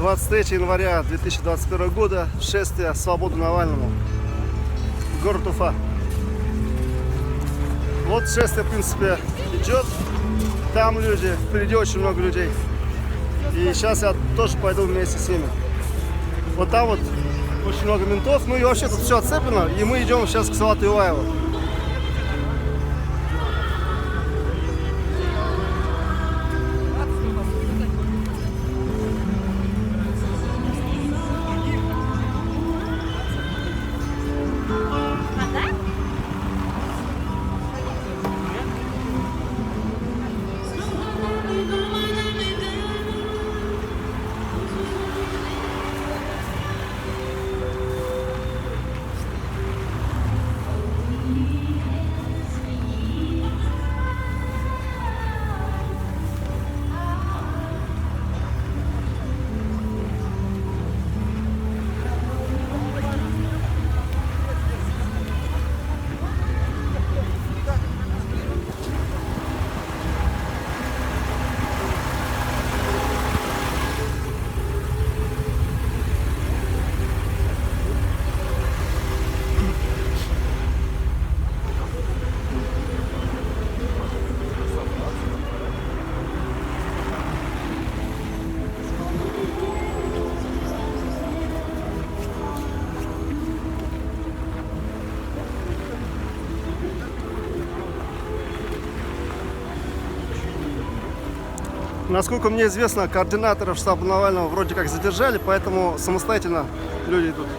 23 января 2021 года. Шествие «Свободу Навальному». Город Уфа. Вот шествие, в принципе, идет. Там люди, впереди очень много людей. И сейчас я тоже пойду вместе с ними. Вот там вот очень много ментов. Ну и вообще тут все отцеплено. И мы идем сейчас к Салавату Юлаеву. Насколько мне известно, координаторов штаба Навального вроде как задержали, поэтому самостоятельно люди идут. Там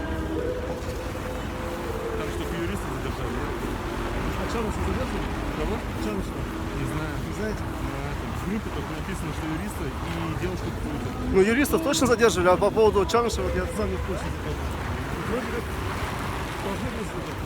что, юристы задержали? А Чануша задержали? Кого? Чануша? Не знаю. Не знаете? В группе только написано, что юристы и девушка какую-то. Ну, юристов точно задерживали, а по поводу Чануша вот я сам не в курсе. Вроде как должны были задержать.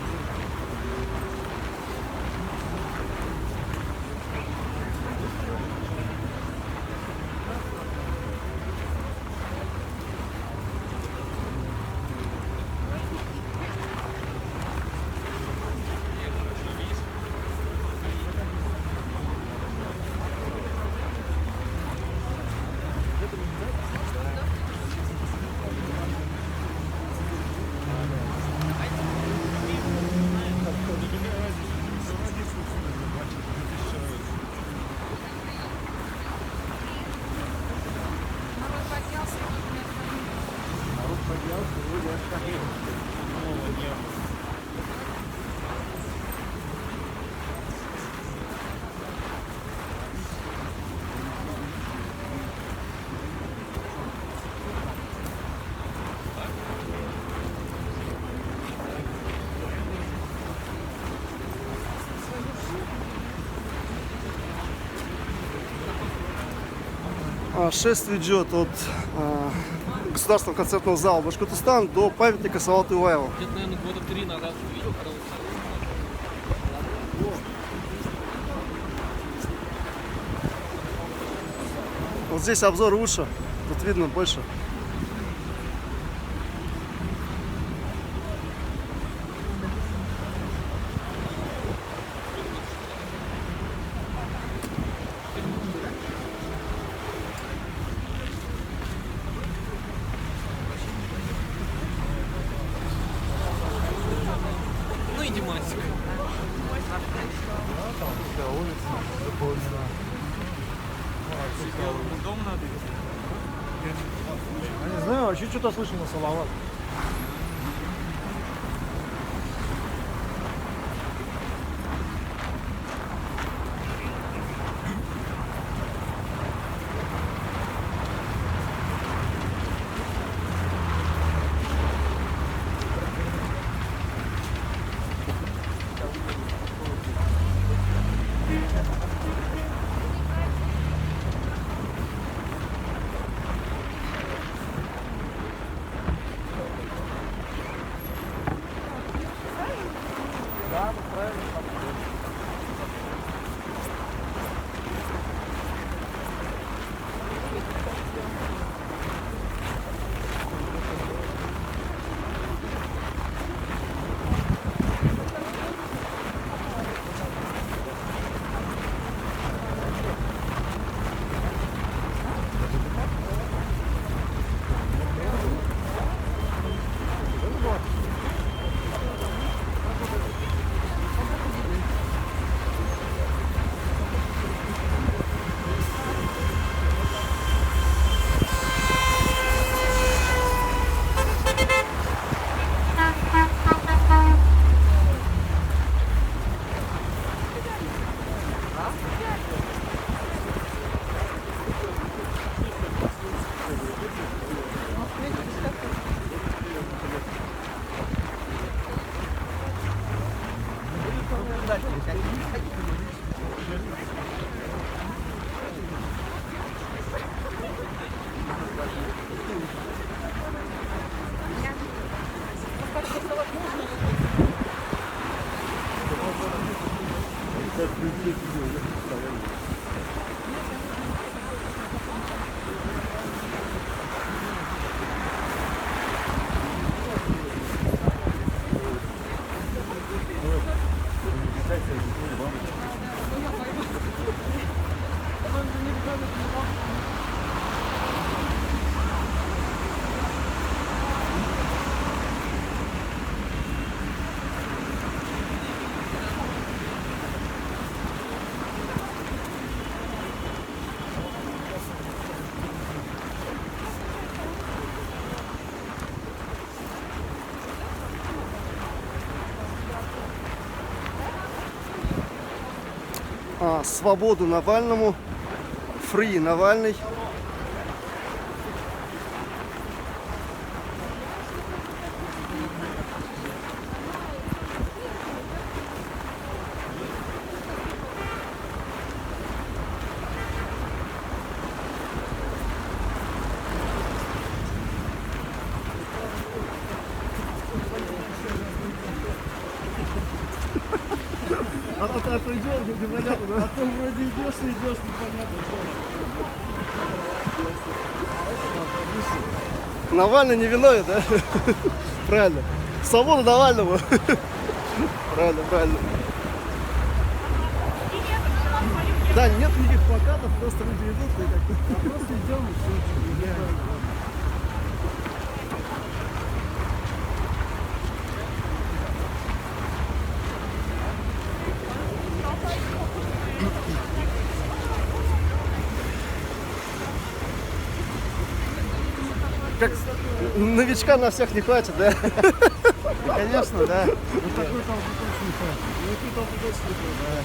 Шествие идет от государственного концертного зала Башкортостана до памятника Салавату Юлаеву. Где-то, наверное, года 3 назад увидел. Вот здесь обзор лучше, тут видно больше. Ну и Димасик. Дом надо идти. Я не знаю, вообще что-то слышно на Салават. свободу Навальному, Free Навальный. А то идешь, непонятно, да? А то вроде идешь и идешь, непонятно. Навальный не виновен, да? Правильно. Свобода Навальному. Правильно, правильно. Да, нет никаких плакатов, просто люди идут и как-то. Просто идем и все. Как новичка на всех не хватит, да? Конечно, да. Вот такой толпы точно не хватит. Такой толпы точно не хватит, да.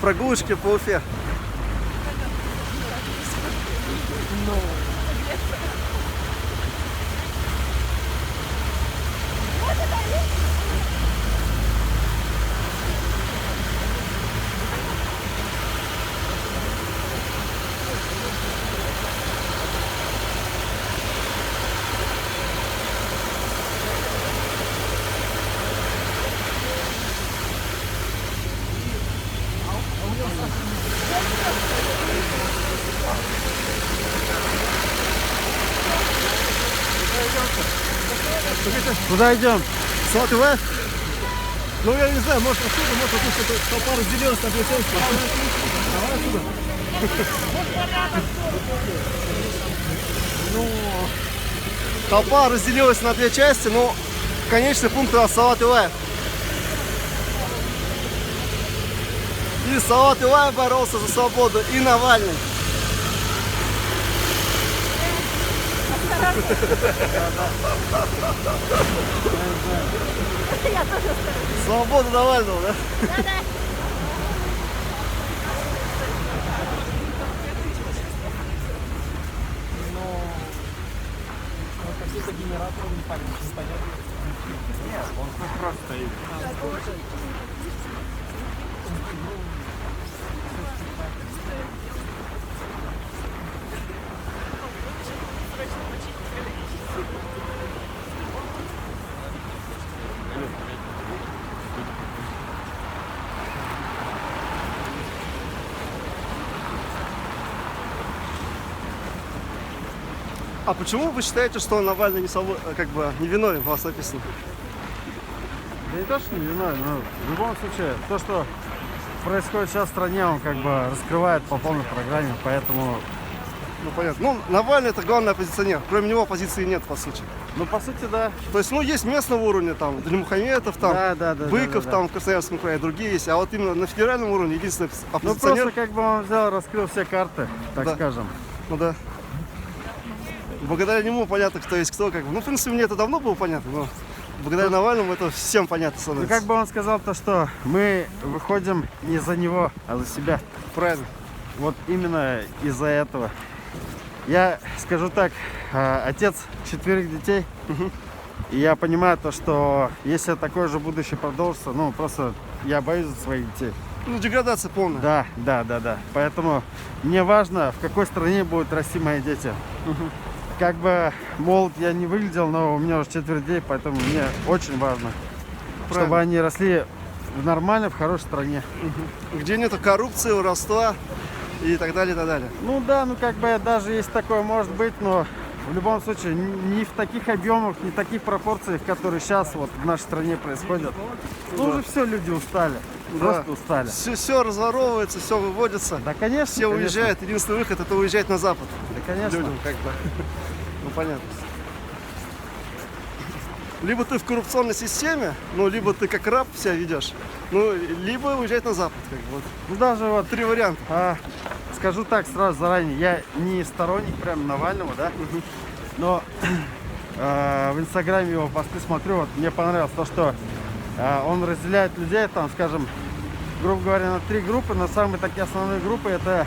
Прогулочки по Уфе. Куда идем? Салат ТВ? Ну я не знаю, может отсюда, может отсюда толпа разделилась на две части. Давай отсюда. Ну, толпа разделилась на две части, но конечный пункт у нас Салат ТВ. И Салат ТВ боролся за свободу, и Навальный. Свободу Навального, да? Да-да. Какие-то генераторы непонятно. Нет, он просто стоит. А почему вы считаете, что Навальный как бы не виновен, у вас написано? Да не то, что не виновен, но в любом случае, то, что происходит сейчас в стране, он как бы раскрывает по полной программе, поэтому... Ну, понятно. Ну, Навальный это главный оппозиционер. Кроме него оппозиции нет, по сути. Ну, по сути, да. То есть, ну, есть местного уровня, там, Далимухаметов, там, Быков, там, в Красноярском крае, другие есть. А вот именно на федеральном уровне единственный Ну, оппозиционер... просто как бы он взял, раскрыл все карты, так Да. скажем. Ну, да. Благодаря нему понятно, кто есть кто, как бы. Ну, в принципе, мне это давно было понятно, но благодаря Навальному это всем понятно Ну, становится. как бы он сказал то, что мы выходим не за него, а за себя. Правильно. Вот именно из-за этого. Я скажу так, отец 4 детей, и я понимаю то, что если такое же будущее продолжится, ну просто я боюсь за своих детей. Ну, деградация полная. Да. Поэтому мне важно, в какой стране будут расти мои дети. Как бы молод я не выглядел, но у меня уже 4 детей, поэтому мне очень важно, чтобы Правильно. они росли в нормальной, в хорошей стране. Где нету коррупции, воровства и так далее, и так далее. Ну да, ну как бы даже если такое может быть, но в любом случае не в таких объемах, не в таких пропорциях, которые сейчас вот в нашей стране происходят. Ну уже все, люди устали, просто устали. Все разворовывается, все выводится. Да, конечно. Все конечно. уезжают. Единственный выход это уезжать на запад. Да, конечно. Людям как бы. Ну понятно. Либо ты в коррупционной системе, ну либо ты как раб себя ведешь, ну либо уезжать на запад. Как бы. Вот. Ну даже вот, 3 варианта. скажу так сразу заранее, я не сторонник прям Навального, да, но в Инстаграме его посты смотрю, вот мне понравилось то, что он разделяет людей, там, скажем, грубо говоря, на 3 группы, но самые такие основные группы это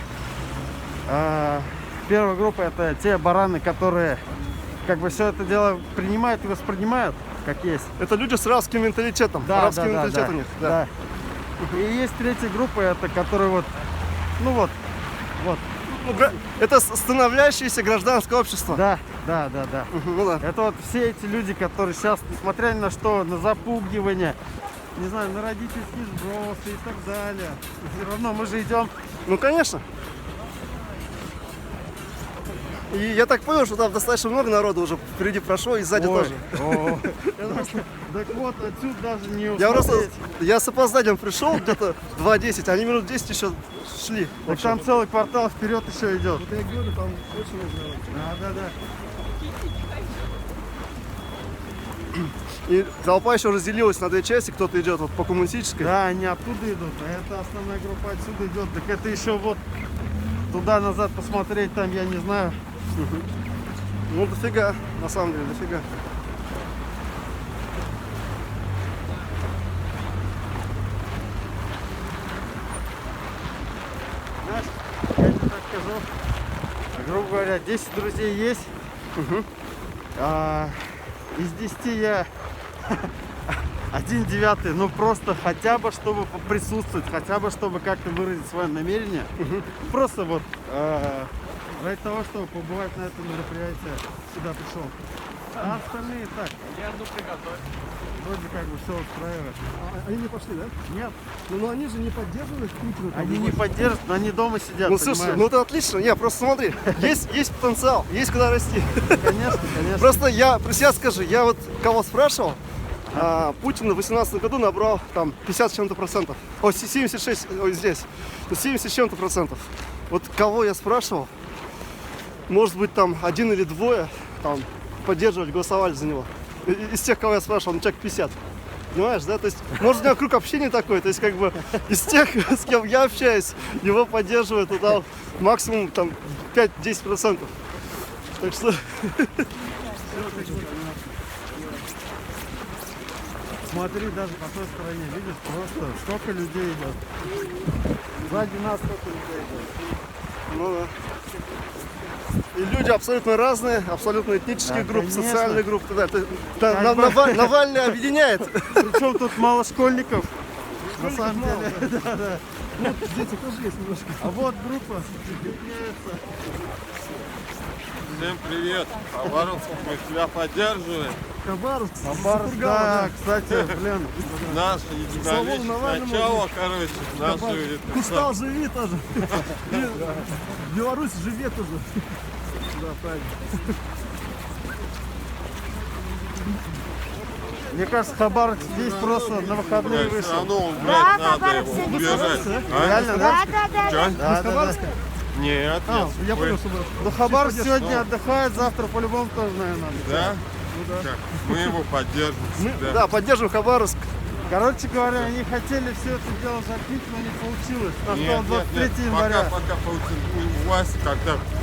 первая группа это те бараны, которые как бы все это дело принимают и воспринимают как есть. Это люди с рабским менталитетом. Рабский менталитет у них. Да. И есть третья группа, это которые вот, ну вот. Ну, это становляющееся гражданское общество. Да. Ну да. Это вот все эти люди, которые сейчас, несмотря ни на что, на запугивание, не знаю, на родительские сбросы и так далее, все равно мы же идем. Ну конечно. И я так понял, что там достаточно много народу уже впереди прошло и сзади тоже. Так вот, отсюда даже не Я просто, усмотреть. я с опозданием пришел, где-то 2:10, они минут 10 еще шли. Так там целый квартал вперед еще идет. Я говорю, там очень много. Да. И толпа еще разделилась на 2 части, кто-то идет вот по коммунистической. Да, они оттуда идут, а это основная группа отсюда идет. Так это еще вот туда-назад посмотреть, там я не знаю. Ну дофига, на самом деле, дофига. Знаешь, я тебе так скажу, грубо говоря, 10 друзей есть, из 10 я 1/9, ну просто хотя бы чтобы присутствовать, хотя бы чтобы как-то выразить свое намерение, просто вот ради того, чтобы побывать на этом мероприятии, сюда пришел. А остальные так, вроде как бы все устраивает. Они не пошли, да? Нет, Ну они же не поддерживают Путина. они не поддержат, но они дома сидят, Ну слушай, понимаешь? ну это отлично. Не, просто смотри, есть потенциал, есть куда расти. Конечно. Просто я про себя скажу, я вот кого спрашивал, Путин в 2018 году набрал там 50 с чем-то процентов. О, 76, ой, здесь. 70 с чем-то процентов. Вот кого я спрашивал, может быть там 1 или 2 там поддерживали, голосовали за него. Из тех, кого я спрашивал, ну человек 50. Понимаешь, да? То есть, может, у него круг общения такой, то есть, как бы, из тех, с кем я общаюсь, его поддерживают, там, максимум, там, 5-10%. Так что... Смотри, даже по той стороне, видишь, просто сколько людей идет. Сзади нас сколько людей идет. Ну да. И люди абсолютно разные, абсолютно этнические Да, группы, конечно. социальные группы. Да, Как бы- Навальный объединяет. Причем тут мало школьников. На самом деле. Дети тоже есть немножко. А вот группа объединяется. Всем привет! Хабаровск, мы тебя поддерживаем. Хабаровск. Хабаровск, да, кстати, блин. Наше Слава единоличное Навальному. начало, короче, наше это Кустал живи тоже. В Беларуси живи тоже. Да, правильно. Мне кажется, Хабаровск здесь просто на выходные все вышел. равно, блядь, надо его убежать. А? Реально, да? Чё? Да. Нет, нет. Я Вы- понял, что Ну, Хабаровск сегодня отдыхает, завтра по-любому тоже, наверное, надо. Да? Так, мы его поддержим всегда. Да, поддерживаем Хабаровск. Короче говоря, они хотели все это дело закрыть, но не получилось. Настал Нет, 23 января. Пока Путин у власти,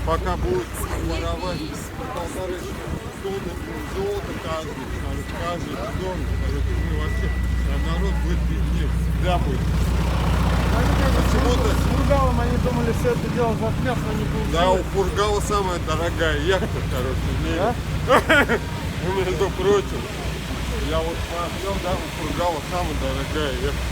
пока будут воровать полторы тонны золота каждый тонн. Короче, мы вообще, народ будет беднее, всегда будет. Почему-то... С Фургалом они думали, все это дело затмят, но не получилось. Да, у Фургала самая дорогая яхта, короче, в мире. Ну, между прочим, я вот смотрел, да, у Фургала самая дорогая яхта.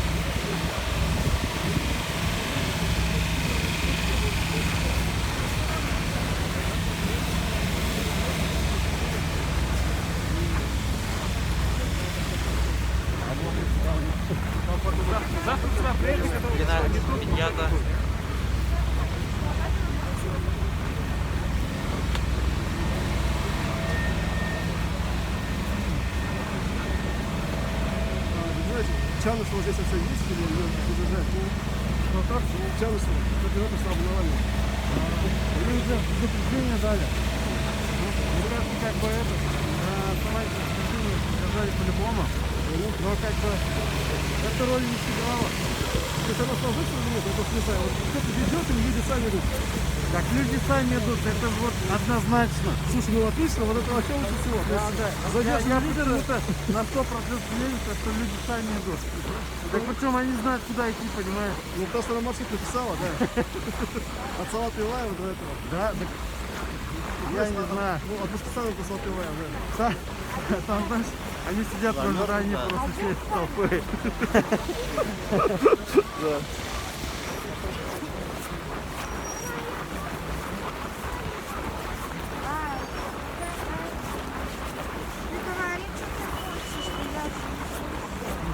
Пиньята. Знаете, Чанышева здесь все есть или удержать? Ну так, Чанышева, это слабо Навального. Они уже предупреждение дали. Ну, как бы это, основание предупреждения сказали по-любому. Но как бы эта роль не сыграла. То есть оно стало выше или нет? Это не знаю. Вот кто-то ведет, или люди сами идут. Так люди сами идут, это вот однозначно. Слушай, ну отлично, вот это вообще лучше всего. То есть Да. зайдешь Я на лидера, на 100% уверен, что люди сами идут. Так причем они знают, куда идти, понимаешь? ну просто на маршрут написала, да. От Салата Илаева до этого. Да, так я не знаю. Ну, от Башкортостана до Салата Илаева, да. Там, знаешь, они сидят в ожидании просто всей толпы.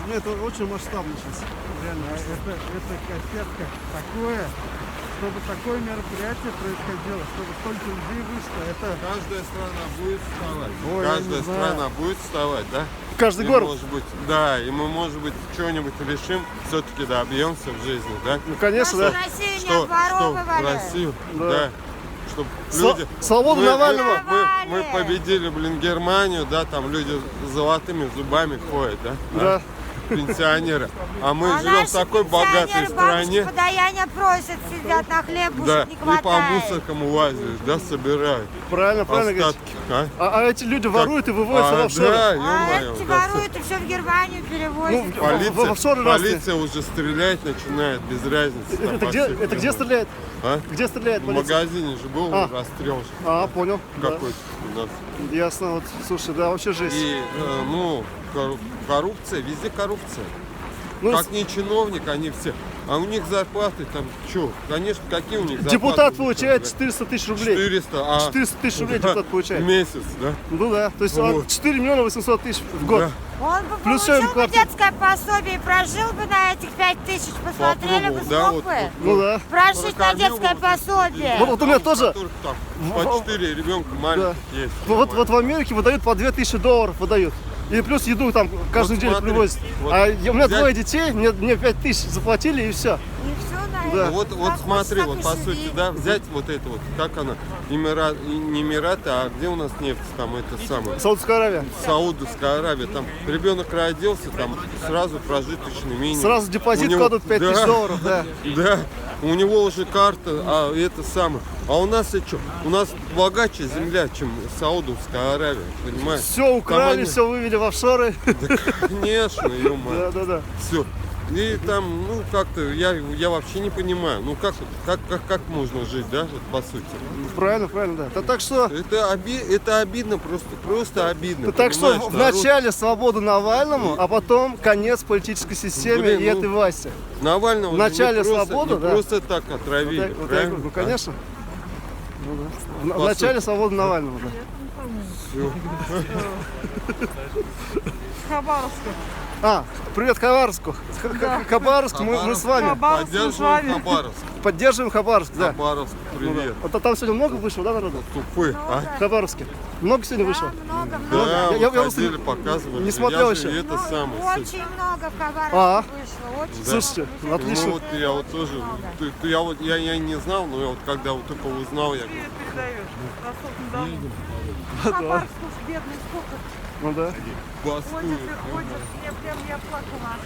Нет, это очень масштабно сейчас. Реально, это кассетка такое, чтобы такое мероприятие происходило, чтобы столько людей вышло, это... Каждая страна будет вставать. Ой, я Каждая не знаю. страна будет вставать, да? Каждый И, город. может быть, да, и мы, может быть, что-нибудь решим, все-таки добьемся в жизни, да? Ну, конечно, да. Россию не Что обворовывали. Россию, Да. да, чтобы люди... Свободу Навального. Мы победили, блин, Германию, да, там люди с золотыми зубами ходят, да? Да. Пенсионеры. А мы А живем в наши такой богатой пенсионеры стране. бабушки подаяния просят, сидят на хлеб, Да, не и по хватает. мусоркам лазят, да, собирают Правильно говоришь. остатки, а? А эти люди воруют и выводятся в офшоры. Да, А ё-моё, эти да. воруют и все в Германию перевозят. Ну, Полиция, в офшоры разные. полиция уже стрелять начинает, без разницы. там Это по где, всей это где стране. стреляет? А? Где стреляет В полиция? магазине же был А. расстрел же А, понял. Да. какой-то у нас. Ясно, вот, слушай, да, вообще жесть. И, ну, коррупция, везде коррупция. Ну, Как не чиновник, они все. А у них зарплаты там, что? Конечно, какие у них зарплаты? депутат у них получает там, 400 тысяч рублей. 400, а 400 тысяч рублей да, депутат получает. в месяц, да? Ну да, то есть Вот. 4 миллиона 800 тысяч в год. Да. Он бы Плюс получил им бы квартиру. детское пособие и прожил бы на этих 5000, посмотрели бы, Попробовал, да, смог вот, бы вот. Ну да. прожить на Прокормил детское вот пособие. Вот у меня тоже. Которых там по 4 ребенка маленьких есть. Вот в Америке выдают по 2000 долларов выдают. И плюс еду там каждую Вот неделю смотри, привозят. вот А у меня взять- двое детей, мне 5000 заплатили и все. И все на Да. это. Вот Как смотри, хочешь, вот так по и сути, живи. да, взять вот это вот, как она, не Эмираты, а где у нас нефть, там это самое, Саудовская Аравия. Саудовская Аравия, там ребенок родился, там сразу прожиточный минимум. Сразу депозит У него- кладут 5000 да, долларов, да. Да, у него уже карта, а это самое. А у нас это что? У нас богаче земля, чем Саудовская Аравия, понимаешь? Все украли, они- все вывели в офшоры. Конечно, ё-моё. Да. Все. И там, ну, как-то, я вообще не понимаю, ну, как можно жить, да, вот по сути. Правильно, да. Так что, Это обидно, просто обидно. так что понимаешь, вначале свободу Навальному, а потом конец политической системе Блин, и ну, этой власти. Навального вначале не просто, свобода, не да. просто так отравили, Вот я правильно? говорю, ну, конечно. Ну, да. В По начале свободы Навального, да. А, привет Хабаровску. Хабаровск, мы с вами. Поддерживаем Хабаровск. Поддерживаем Хабаровск, да. Хабаровск, привет. Вот там сегодня много вышло, да, народу? Тупы, а? В Хабаровске. Много сегодня вышло? Много. Да, Я выходили, показывали. не смотрел Я же еще. Это самое. Очень много в Хабаровске А. вышло. Очень Слушайте, много. отлично. Ну вот я вот тоже, я не знал, но я вот когда вот только узнал, я говорю, Хабаровск уж бедный, сколько Ну да. бастует. ходят. Я плакала.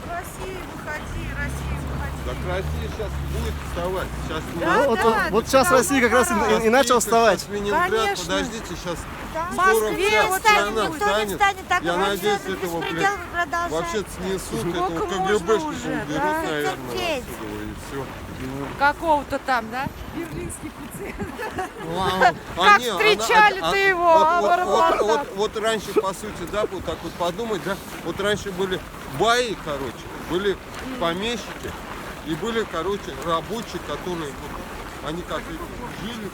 Россия, выходи, Россия, выходи. Так Россия сейчас будет вставать. Сейчас Да, Вот сейчас Россия как раз и начал вставать. Ленинград, Конечно. подождите, сейчас В Скоро Москве вся вот страна никто не встанет. встанет, так Я вообще надеюсь, этот этого, беспредел блядь, продолжается. вообще снесут, Сколько этого можно КГБшников уже, уберут, да? наверное, Терпеть. отсюда, и все. Какого-то там, да? Как встречали-то его, вот раньше, по сути, да, вот так вот подумать, да, вот раньше были баи, короче, были помещики и были, короче, рабочие, которые, вот, они как и жили.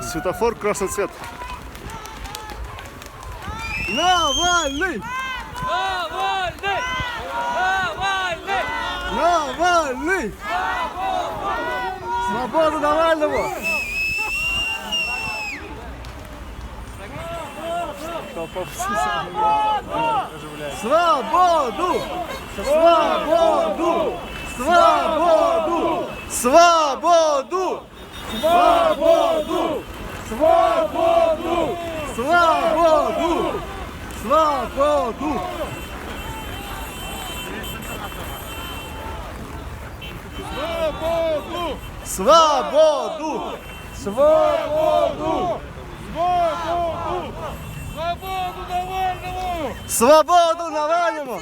Светофор, красный цвет. Навальный! Навальный! Свободу Навальному! Свободу! Свободу! Свободу! Свободу! Свободу! Свободу! Свободу! Свободу! Свободу! Свободу! Свободу Навальному!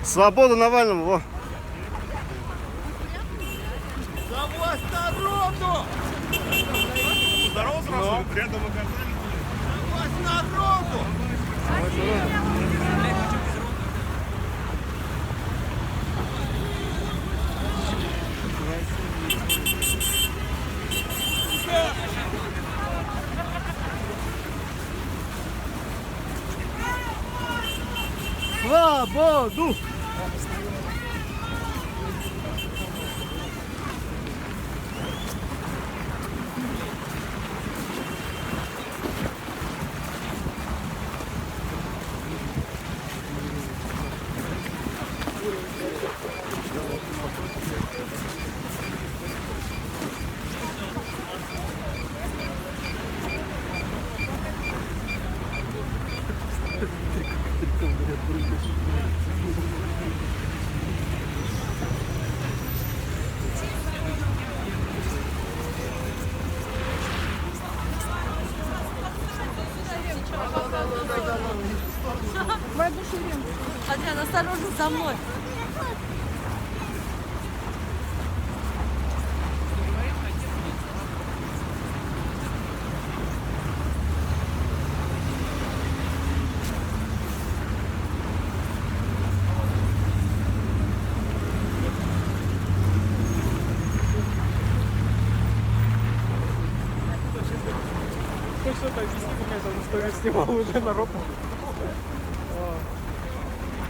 Свободу Навальному! Во. Здорово сразу, рядом оказались. Свободу! Адриан, осторожно, за мной.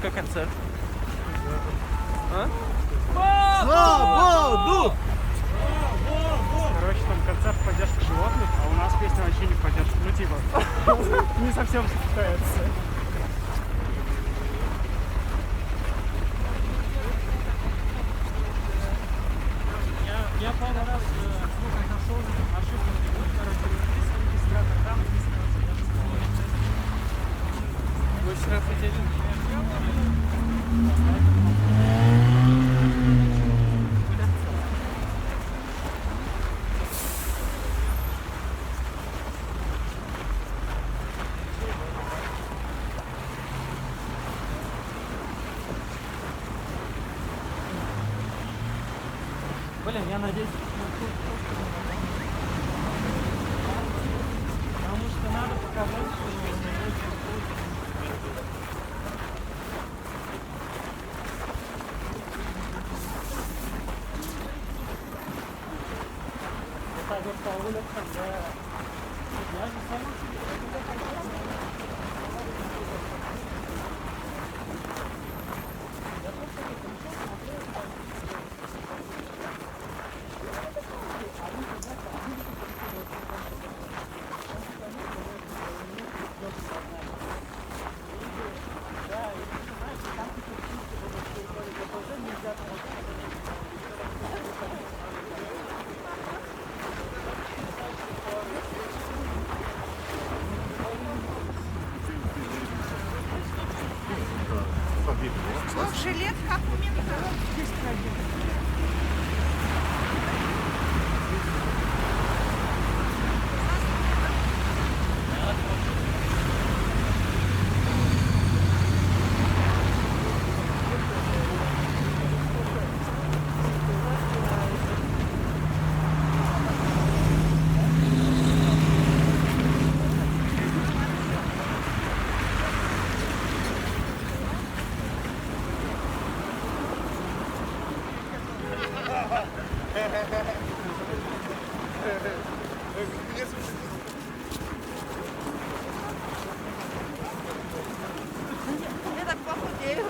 Как концерт? Свободу! Короче, там концерт поддержки животных, а у нас песня вообще не поддержки. Ну, типа, не совсем сочетается. Блин, я надеюсь, потому что надо показать, что это вот по улицам, да. Я же сам Ну, в жилет, как у меня. Я так похудею.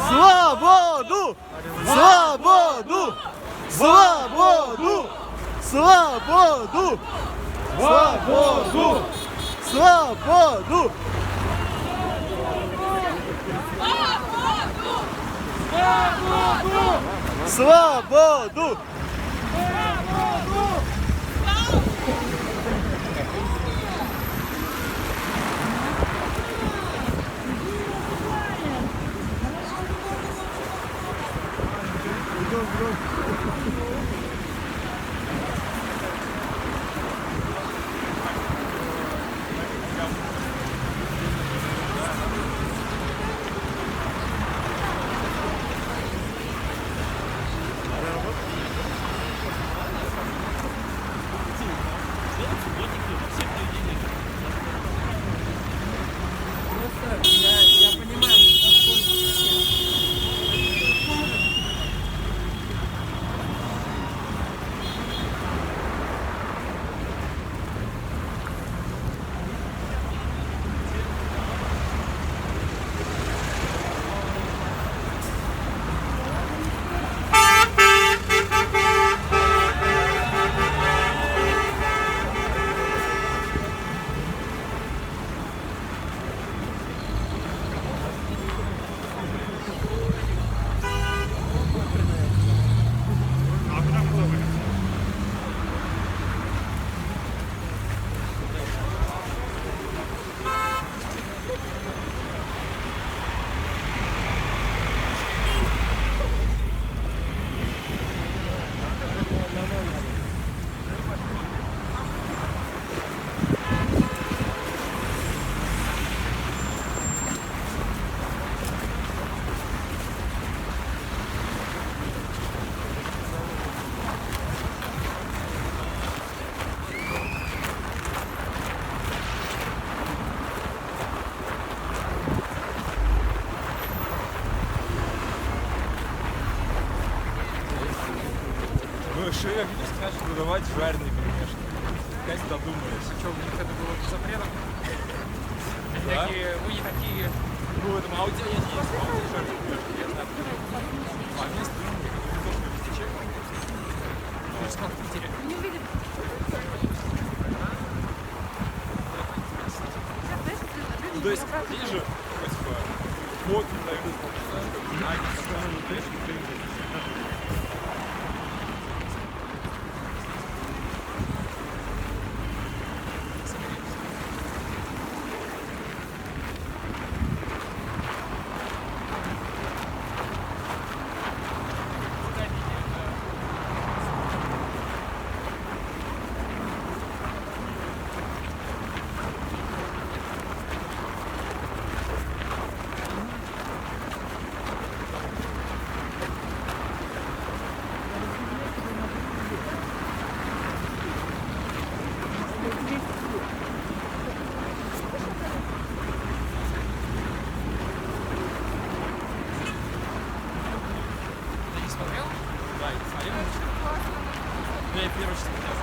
Свободу! Свободу! Свободу! Свободу! Свободу! Свободу! Свободу! Ну, что я видишь, скажешь, продавать жареный, конечно. Опять додумались. Что, у них это было запретом? Да? Вы не такие... Ну, этом ауте есть. Ауте жертвы, я знаю. А место, тоже везде чек. В Питере. Ну, то есть, видишь же, типа, вот, дают, а они совершенно не пришли. Ты не смотрел? Да, я не смотрел. Я первый раз смотрел.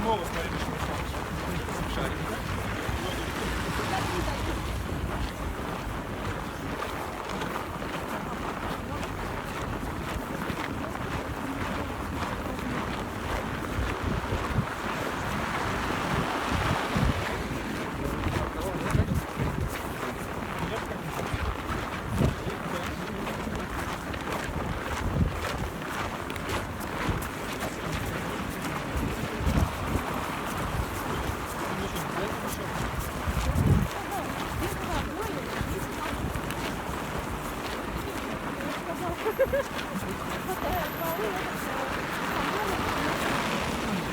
Снова смотришь, шарик.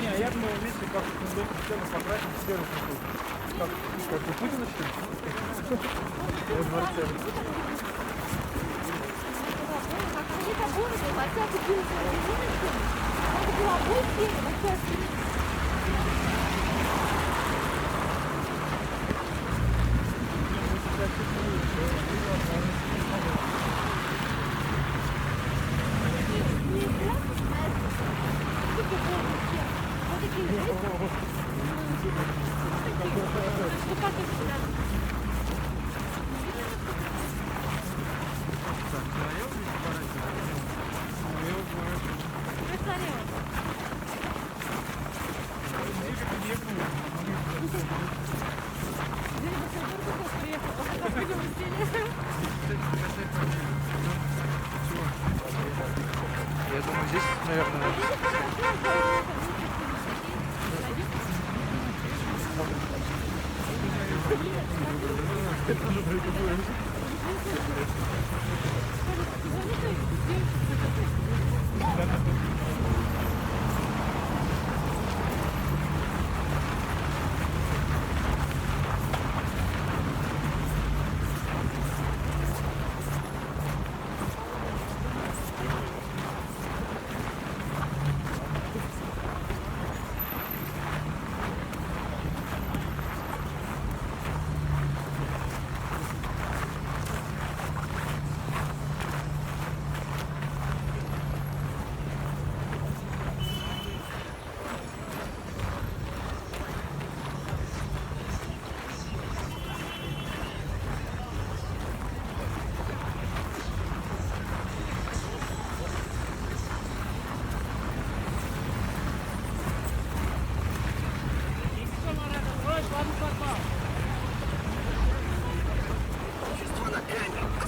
Не, я думаю, вместе как систему покрасим сферу как у Путина, что ли? Во дворце. Я думаю, здесь, наверное,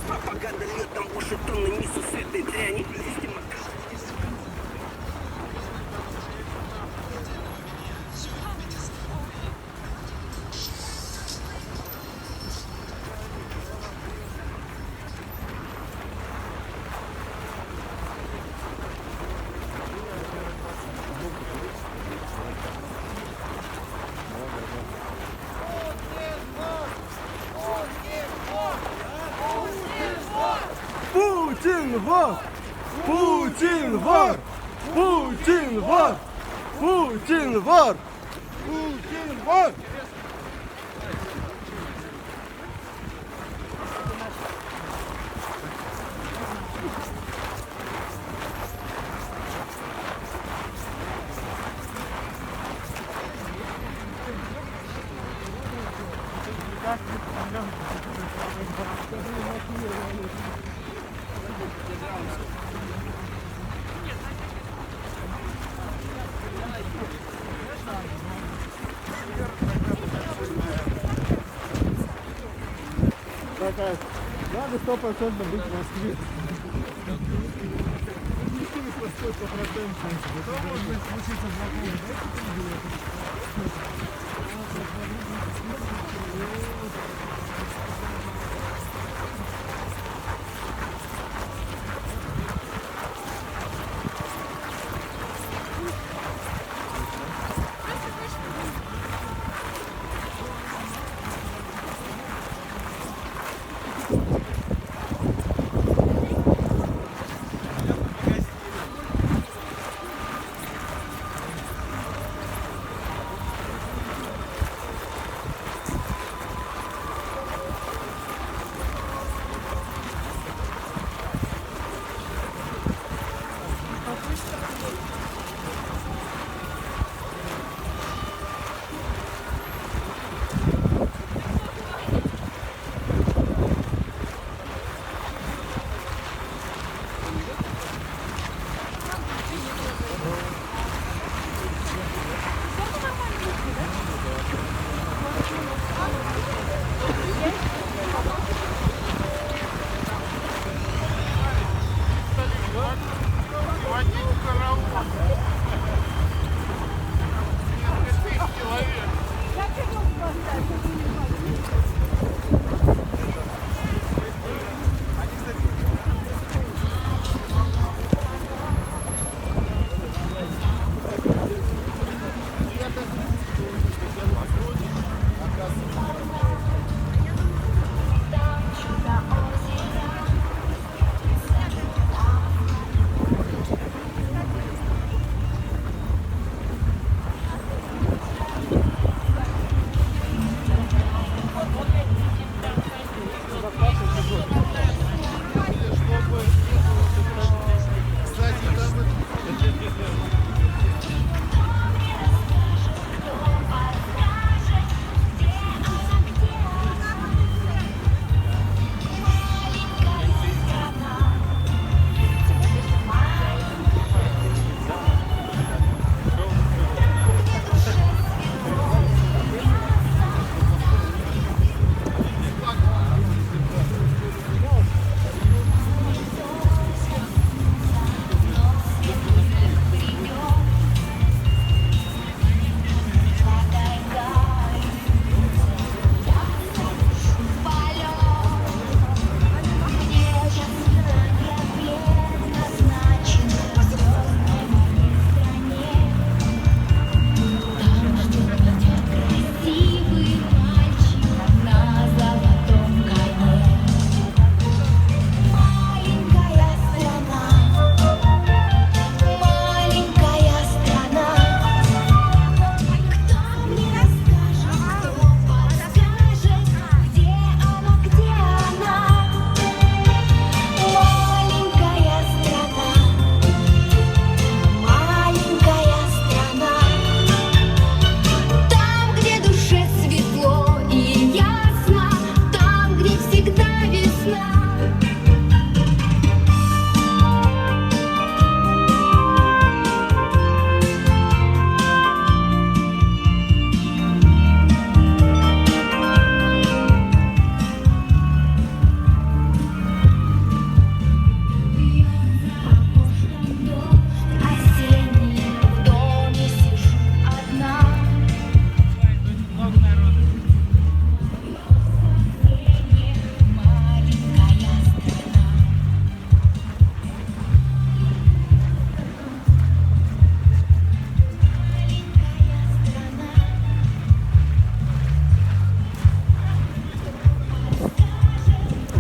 Пропаганда летом уши тонны несут с этой дряни. Путин вор! Путин вор! Путин вор! Путин вор! Путин вон! Надо 100% быть в Москве. Что может случиться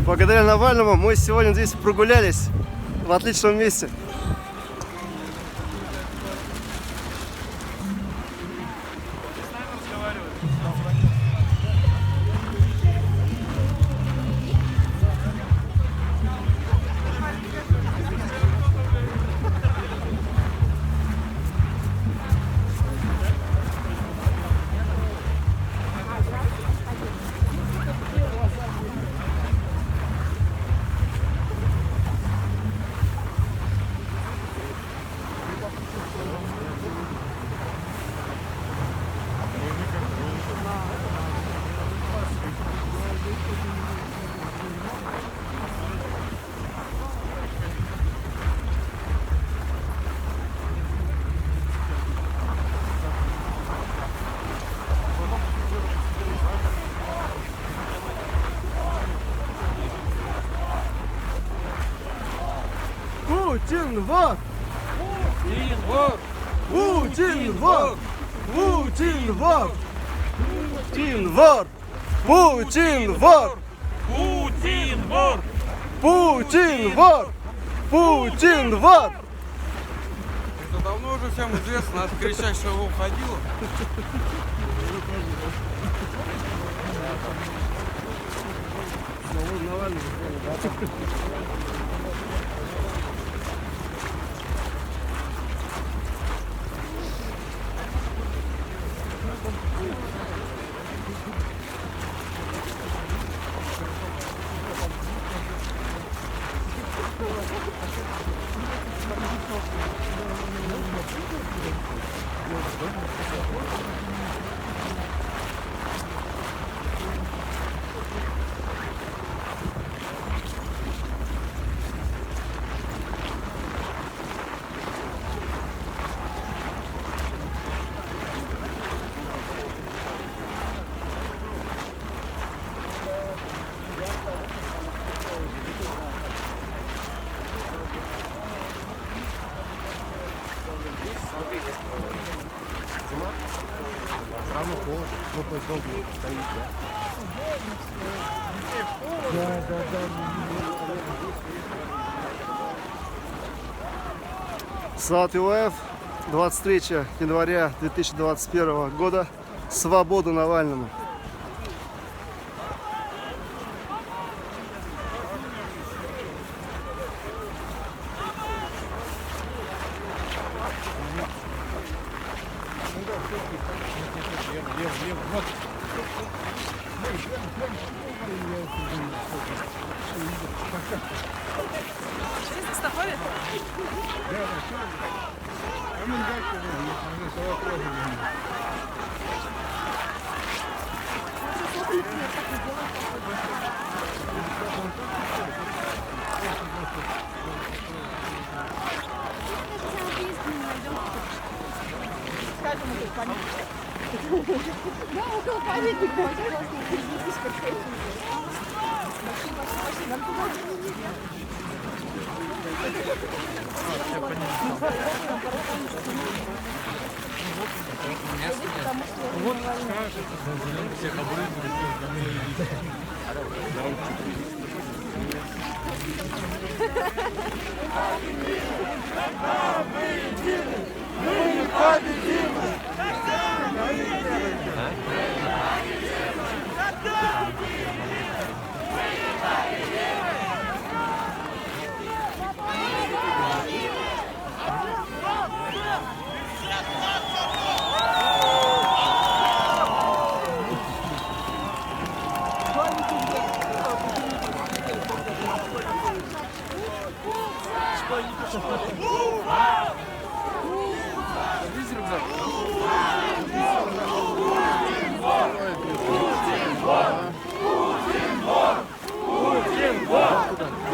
Благодаря Навальному мы сегодня здесь прогулялись в отличном месте. Путин вор! Путин вор! Путин вор! Путин вор! Путин вор! Путин вор! Путин вор! Путин вор! Это давно уже всем известно, надо кричать, что его уходило. Салат ЮАФ, 23 января 2021 года. Свобода Навальному.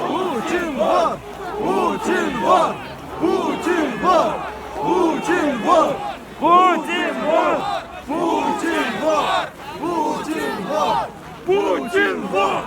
Путин вор! Путин вор! Путин вор! Путин вор! Путин вор! Путин вор! Путин вор! Путин вор!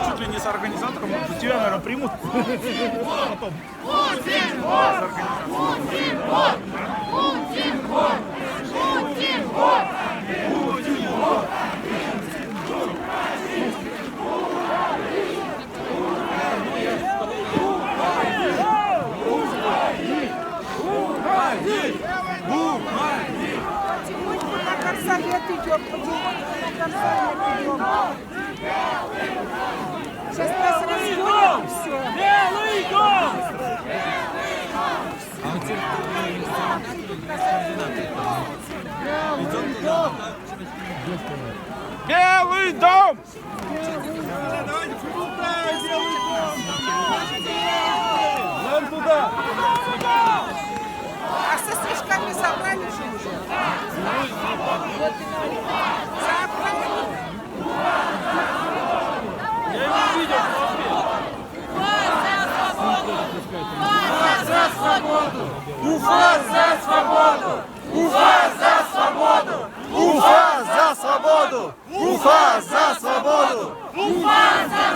Чуть ли не с организатором, может быть, тебя, наверное, примут. Потом. Потихоньку на горсовет идем, потихоньку на горсовет идем. Сейчас нас разберем все. Белый дом! Белый Белый дом! Нам туда! А со снежками собрали же уже? Собрали. Я его видел, Уфа за свободу! Уфа за свободу! Уфа за свободу! Уфа за свободу! Уфа за свободу! Уфа за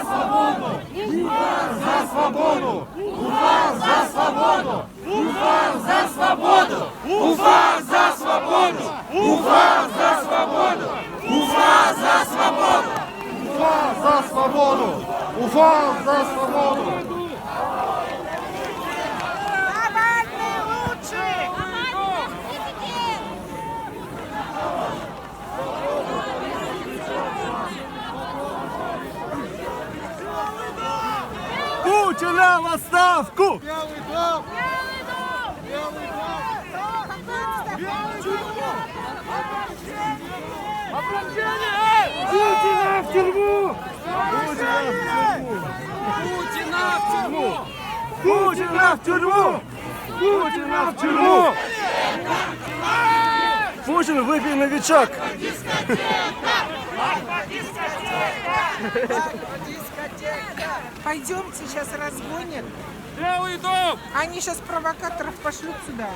свободу! Уфа за свободу! Уфа за свободу! Уфа за свободу! Уфа за свободу! Уфа за свободу! Уфа за свободу! Уфа за свободу! Навальный лучший! Путина в отставку! Путина в тюрьму! Путина в тюрьму! Путина в тюрьму! Путина в тюрьму! Путин выпей новичок! Пойдемте, сейчас разгонят. Белый дом! Они сейчас провокаторов пошлют сюда.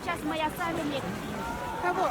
Сейчас моя Савелик. Кого?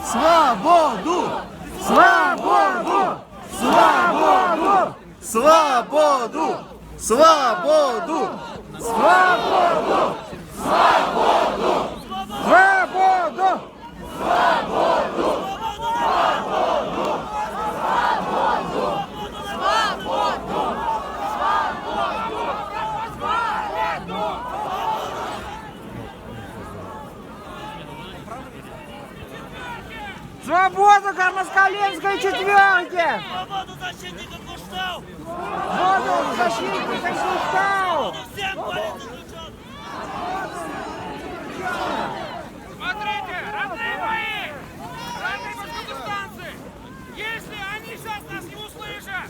Свободу! Свободу! Свободу! Свободу! Свободу! Свободу! Свободу! Свободу! Свободу Кармаскаленской четверки! Свободу защитников Куштау! Свободу защитников Куштау! Всем политзаключенным! Смотрите, родные мои! Родные башкортостанцы! Если они сейчас нас не услышат,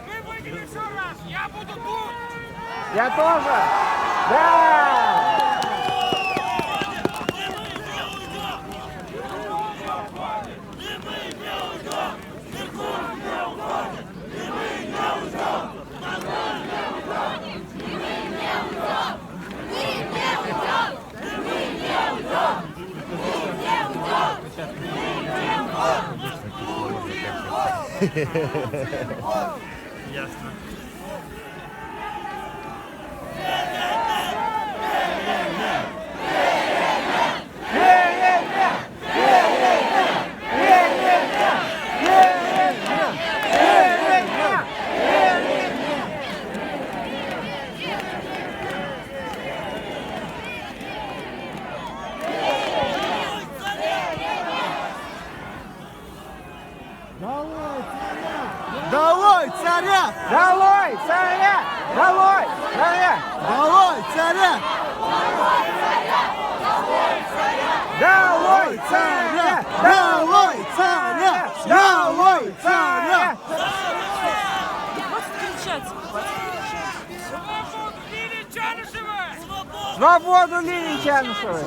мы выйдем еще раз, я буду тут! Я тоже! Да! Ясно. Долой царя! Долой царя! Долой царя! Долой царя! Долой царя! Долой царя! Долой царя! Свободу Лилии Чанышевой! Свободу Лилии Чанышевой!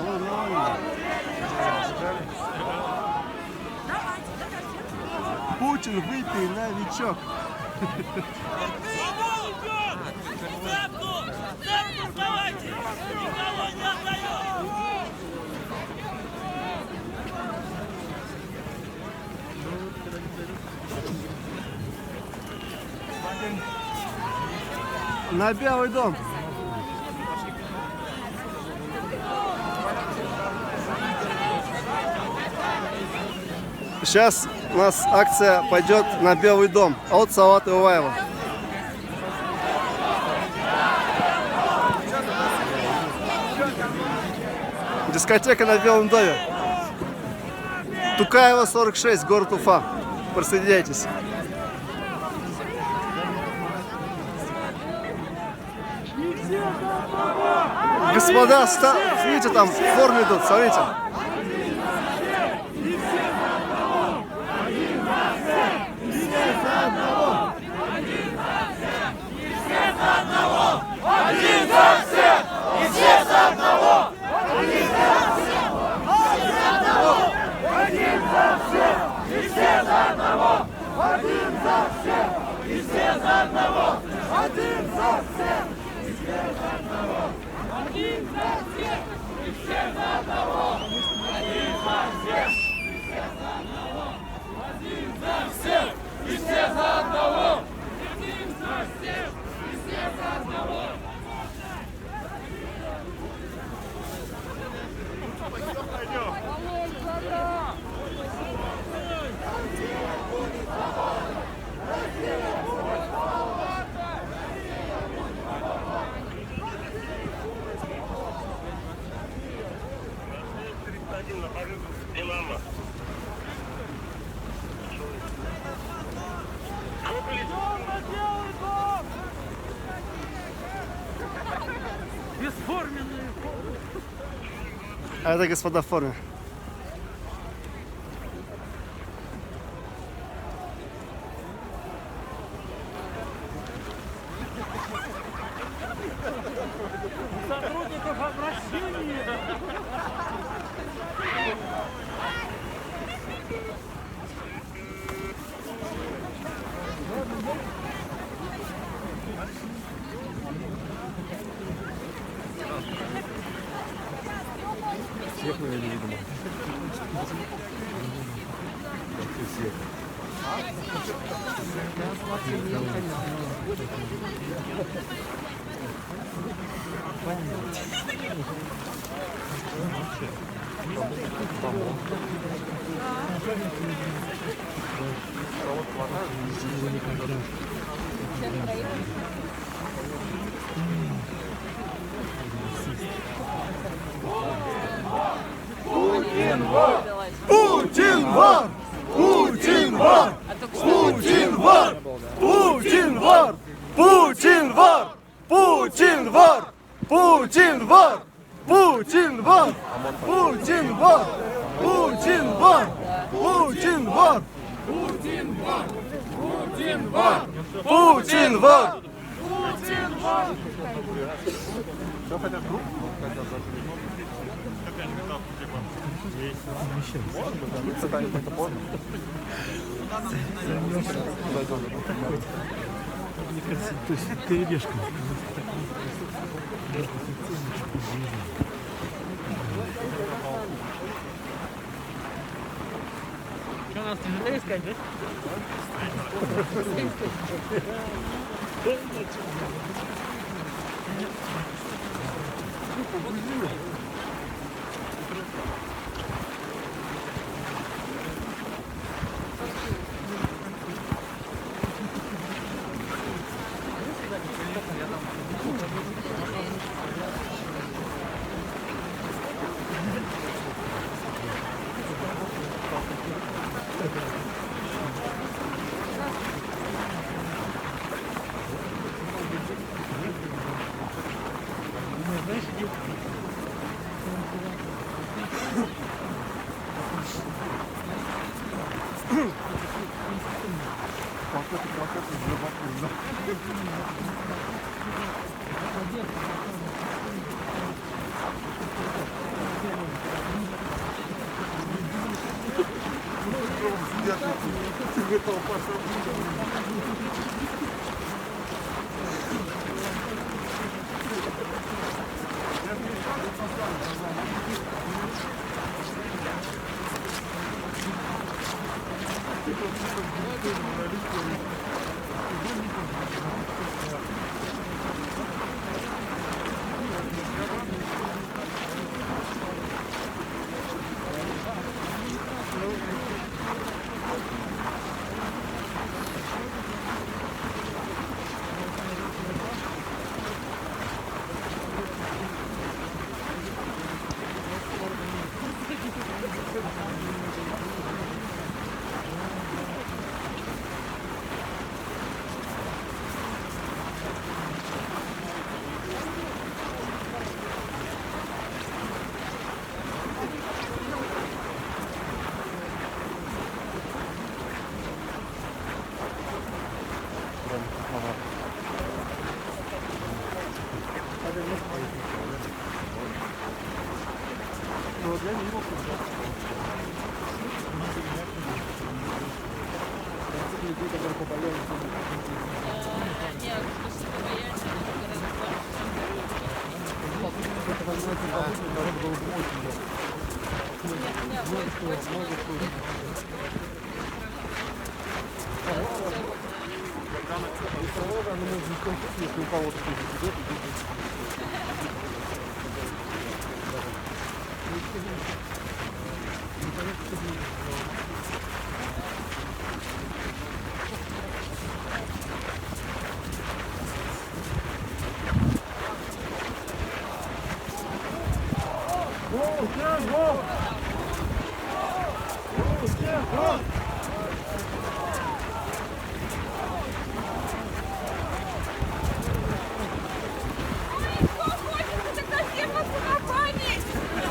Путин, выпей, новичок. На Белый дом. Сейчас у нас акция пойдет на Белый дом от Салата Илаева. Дискотека на Белом доме. Тукаева, 46, город Уфа. Присоединяйтесь. Господа, видите, там в форме идут, смотрите. А это господа в форме. Сотрудников обращения! Всех мы видимо. Путин вор! Путин вор! Путин вор! Путин вор! Путин вор! Путин вор! Путин вор! Путин вор! Путин вор! Путин вор! Путин вор! Путин вор! Путин вор! Путин вор! Что, нас тяжелее искать, да?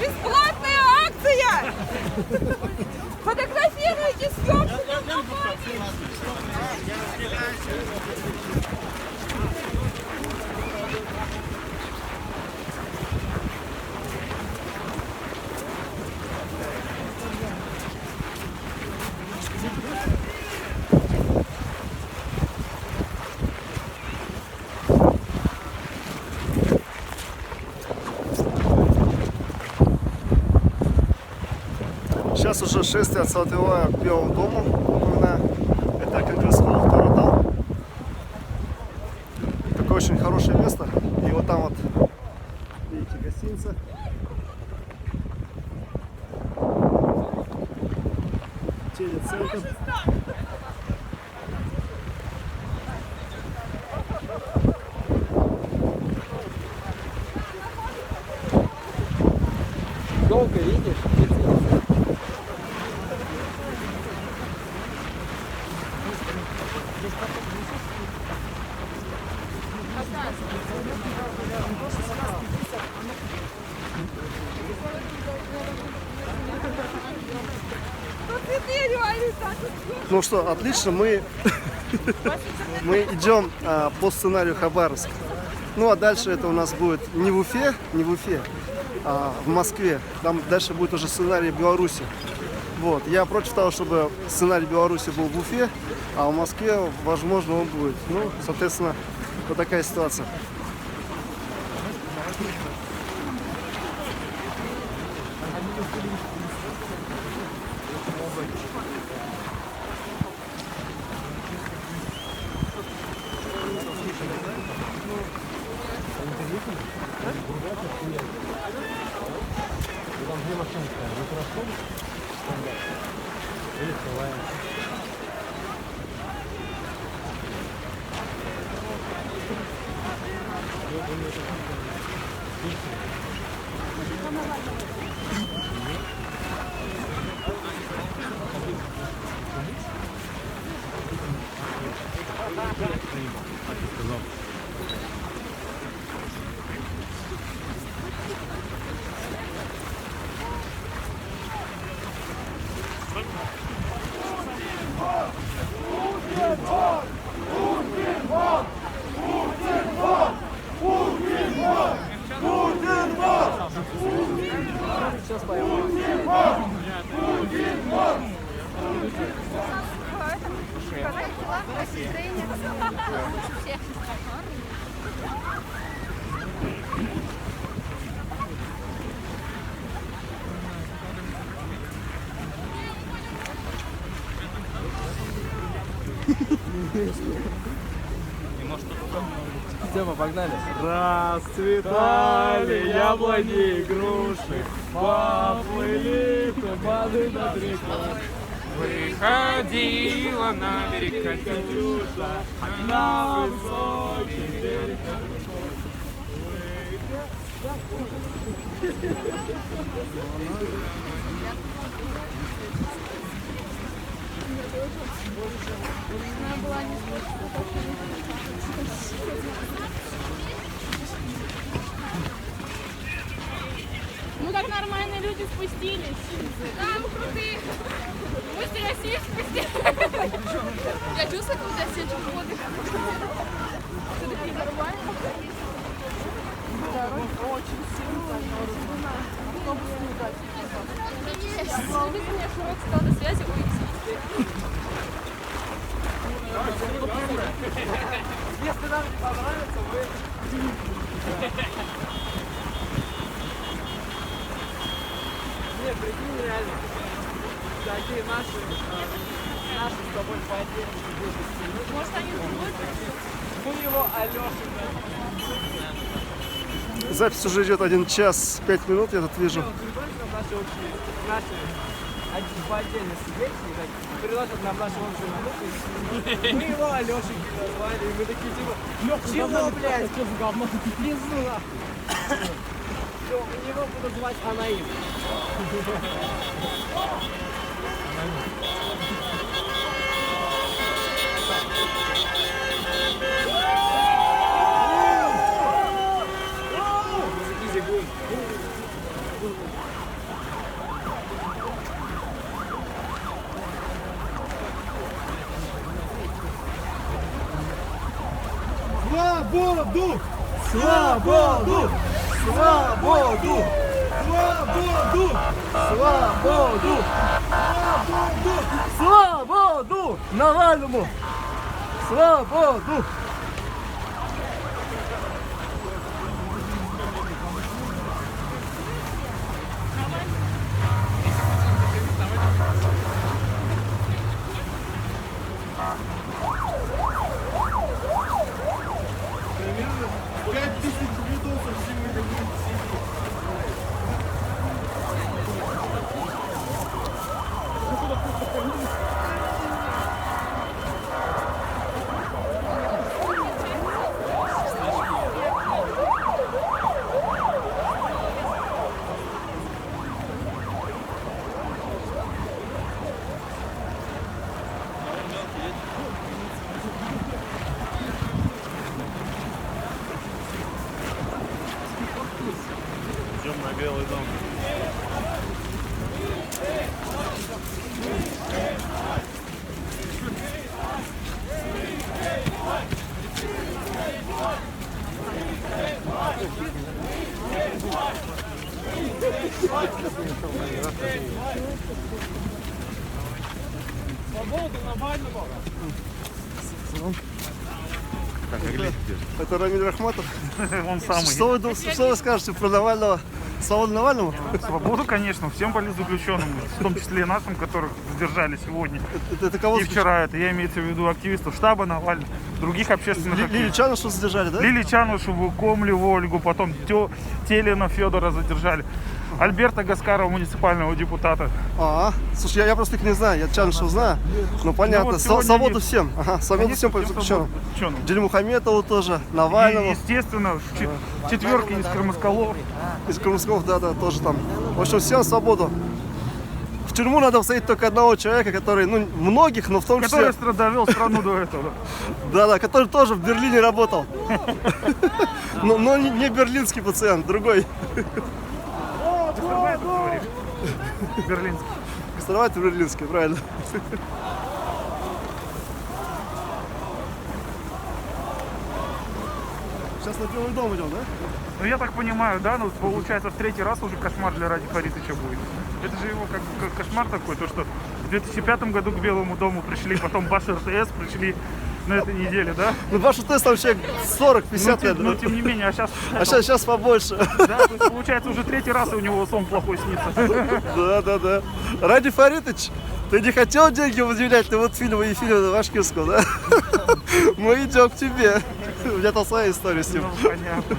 Бесплатная акция! Фотографируйте съемку на память! Сейчас уже шествие отсылает к Белому дому. Напоминаю, это Конгресс-холл, второй зал. Такое очень хорошее место. И вот там вот, видите, гостиница. Телецентр. Долго видишь? Ну что, отлично, мы идем по сценарию Хабаровск. Ну а дальше это у нас будет не в Уфе, а в Москве. Там дальше будет уже сценарий Беларуси. Вот. Я против того, чтобы сценарий Беларуси был в Уфе, а в Москве, возможно, он будет. Ну, соответственно, вот такая ситуация. сейчас пойму. Тема, погнали. Расцветали яблони и груши, поплыли туманы над рекой. Выходила на берег Катюша, На высокий берег. Ну как нормальные люди спустились. Да, мы крутые. Мы с России спустились. Я чувствую какую-то осечку воды. Что такие нормально? Очень сильно. Автобус не удачный. Без меня широк стал до связи уйти. Если нам не понравится, вы... Нет, прикинь, реально. Такие наши с тобой по отдельности будут. Может, они будут? Мы его Алёши, да. Запись уже идет 1 час 5 минут, я тут вижу. Наши общие, по отдельности дети, так, предложат нам наши общие минуты. Мы его Алёшей назвали, и мы такие типа, чего, блядь? Безула. Все, его буду звать Анаим. Свободу! Свободу! Свободу! Свободу! Свободу! Свободу! Навальному! Свободу! Идем на Белый дом. Свободу Навальному! Это Рамиль Рахматов. Он самый. Что вы скажете про Навального? Свободу Навальному? Свободу, конечно, всем политзаключенным, в том числе и нашим, которых задержали сегодня. Это кого? И вчера. Это я имеется в виду активистов штаба Навального, других общественных Лилию активистов. Чанушу задержали, да? Лилию Чанушеву, Комлеву Ольгу, потом Телина Федора задержали. Альберта Гаскарова, муниципального депутата. Слушай, я просто их не знаю, я Чанушева знаю. Ну понятно, вот сегодня свободу есть. всем. Свободу всем политзаключенным. Дельмухаметову тоже, Навальному. И, естественно, четверки из Крымоскалов. Из Крымсков, да, тоже там. В общем, всем свободу. В тюрьму надо посадить только одного человека, который, ну, многих, но в том числе... Который довел страну до этого. Да, который тоже в Берлине работал. Но не берлинский пациент, другой. Берлинский. Гастарбайтер берлинский, правильно. Сейчас на Белый дом идем, да? Ну я так понимаю, да, ну получается в третий раз уже кошмар для Ради Фаритовича будет. Это же его как кошмар такой, то что в 2005 году к Белому дому пришли, потом Баш РТС пришли на этой неделе, да? Ну, ваш тест там человек 40-50 лет. Но тем не менее, а сейчас... А сейчас побольше. Да, то есть, получается уже третий раз у него сон плохой снится. Да. Ради Фаритович, ты не хотел деньги выделять на вот фильмы и фильмы Вашкирского, да? Мы идем к тебе. У меня там своя история с ним. Ну, понятно.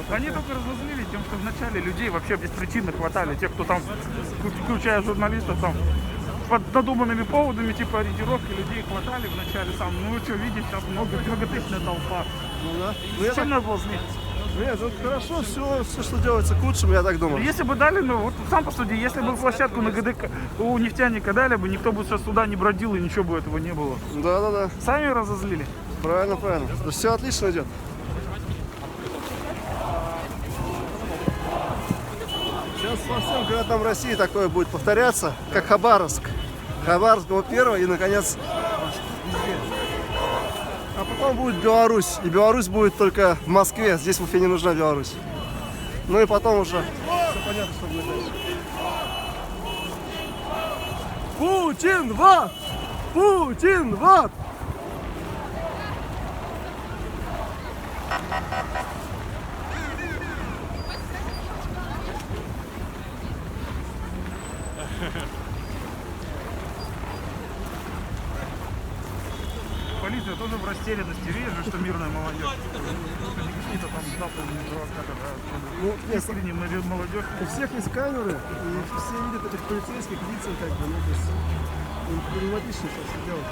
Они только разозлили тем, что вначале людей вообще беспричинно хватали. Те, кто там, включая журналистов, там, под надуманными поводами, типа ориентировки, людей хватали вначале сам. Ну вы что, видите, сейчас многотысячная толпа. Ну да. Зачем надо было злить? Нет, ну хорошо, все, что делается к лучшему, я так думаю. Если бы дали, ну вот сам посуди, если бы площадку на ГДК у нефтяника дали бы, никто бы сейчас сюда не бродил и ничего бы этого не было. Да. Сами разозлили. Правильно. Все отлично идет. Сейчас во всем городам России такое будет повторяться, как Хабаровск. Хабаровск был первый и, наконец, везде. А потом будет Беларусь. И Беларусь будет только в Москве. Здесь в Уфе не нужна Беларусь. Ну и потом уже все понятно, что будет дальше. Путин в ад! Путин в ад! Полиция тоже в растерянности. Видишь же, что мирная молодежь. Какие-то там заполненные провокаторы, да. Ну, нет, Искренне молодежь. у всех есть камеры, и все видят этих полицейских лица, как бы, ну, то есть, им проблематично сейчас все делать.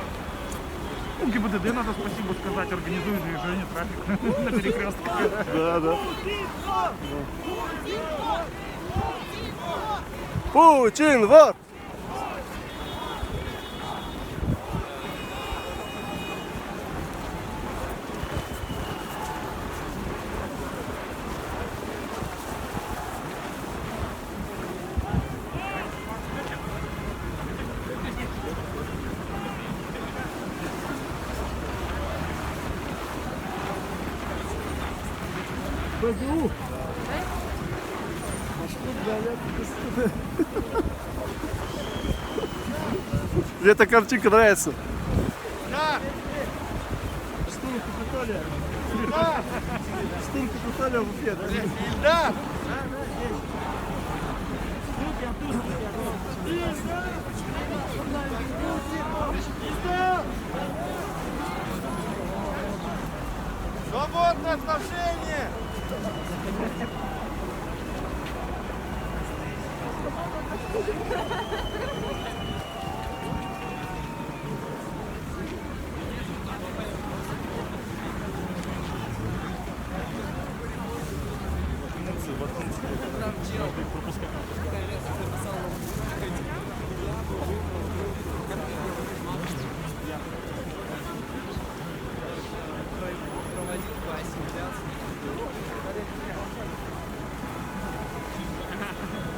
Ну, ГИБДД надо спасибо сказать, организует движение, трафик на перекрестках. Да. Путин, вот! БГУ. Мне эта картинка нравится. Да! Штурм Капитолия. Да! Штурм Капитолия в Уфе, да? Да! Свободное отношение!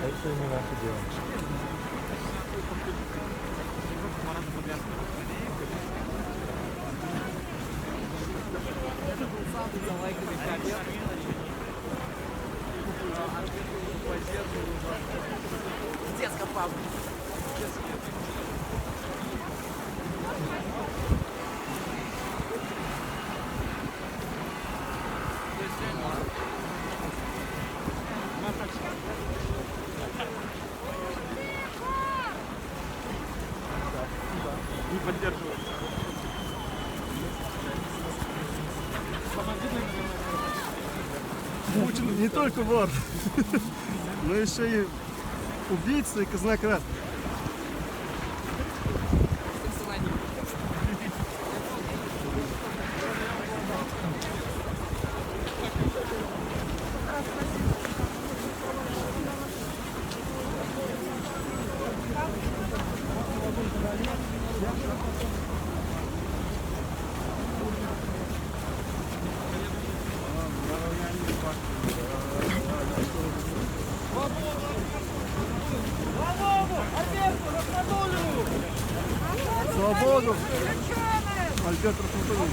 Это не наше дело. Детская папа. Не поддерживает. Путин не только вор, но еще и убийца и казнократ. Свободу! Альберт Расмутович.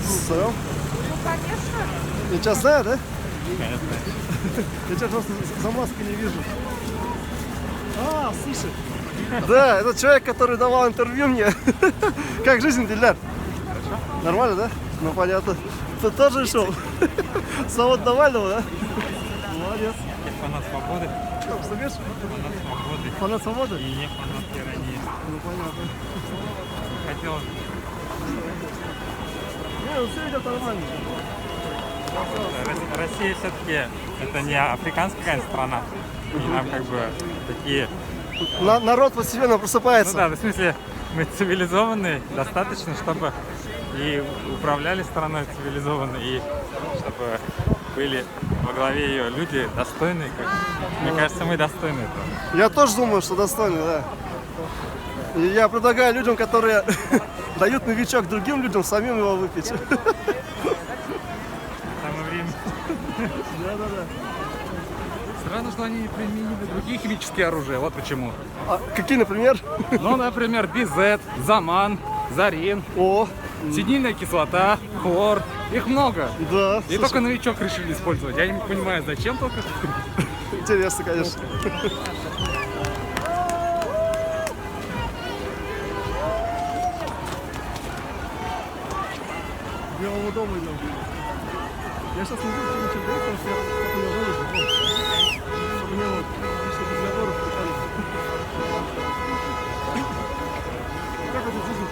Все? Ну, конечно. Я тебя знаю, да? Конечно. Я тебя просто за маской не вижу. А, слушай. Да, это человек, который давал интервью мне. Как жизнь, Диляр? Хорошо. Нормально, да? Ну, понятно. Ты тоже шел? Совод Навального, да? Молодец. Фанат свободы. Что, встаешь? Фанат свободы. Фанат свободы? И не фанат тирании. Ну, понятно. Хотел... Не, ну все идет нормально. Россия все-таки это не африканская какая-то страна. И нам как бы такие... Народ постепенно просыпается. Ну да, в смысле, мы цивилизованные достаточно, чтобы и управляли страной цивилизованно, и чтобы были во главе ее люди достойные. Мне кажется, мы достойны этого. Я тоже думаю, что достойны, да. И я предлагаю людям, которые дают новичок другим людям, самим его выпить. Самое время. Да. Странно, что они не применили другие химические оружия. Вот почему. А какие, например? Ну, например, бизет, заман, зарин, синильная кислота, хлор. Их много. Да. И только новичок решили использовать. Я не понимаю, зачем только. Интересно, конечно. Белого дома идем. Я сейчас не буду ничего говорить, потому что я не выложу. Чтобы мне вот лишних разговоров питали. Как это жизнь?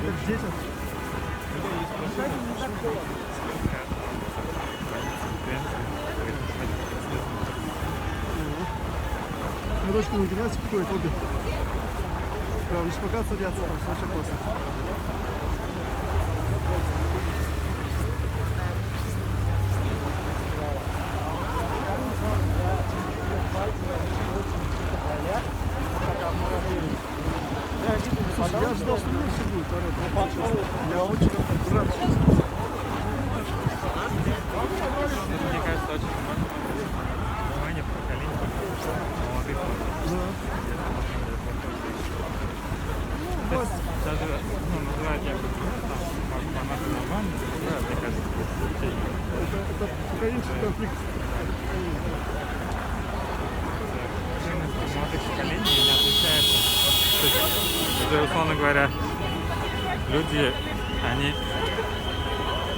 Как дети. Мы дочку на гимнастику ходит, обе. Прям лишь пока садятся, там все очень классно. Слушай, я ожидал, что меньше будет, я очень рад. Мне кажется, очень много внимания поколения молодых. Даже называют якобы фанаты Навального, мне кажется, это поколенческий конфликт. Молодых поколений не отличается. То есть, уже, условно говоря, люди, они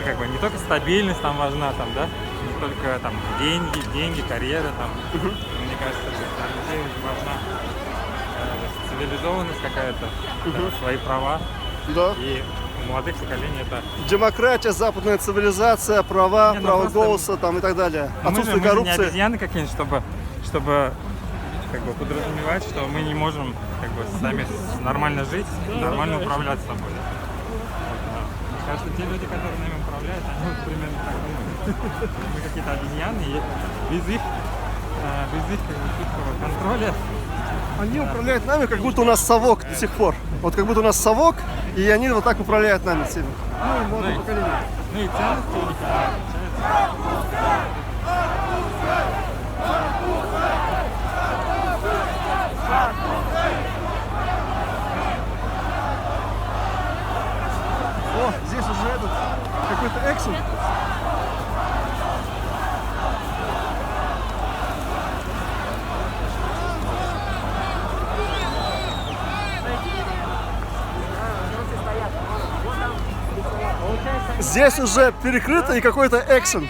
как бы не только стабильность там важна, там, да, не только там деньги, карьера, там. Мне кажется, что для людей важна цивилизованность какая-то, свои права. Да. И у молодых поколений это... Демократия, западная цивилизация, права, право голоса там и так далее. Отсутствие коррупции. Мы не обезьяны какие-нибудь, чтобы как бы подразумевать, что мы не можем как бы сами нормально жить, нормально управлять собой. Мне кажется, те люди, которые нами управляют, они вот примерно так думают. Мы какие-то обезьяны, и без их как бы чуткого контроля. Они управляют нами, как будто у нас совок до сих пор. Вот как будто у нас совок, и они вот так управляют нами всеми. Ну и молодое поколение. Ну и ценности у них отличаются. О, здесь уже этот какой-то экшен. Здесь уже перекрыто и какой-то экшен.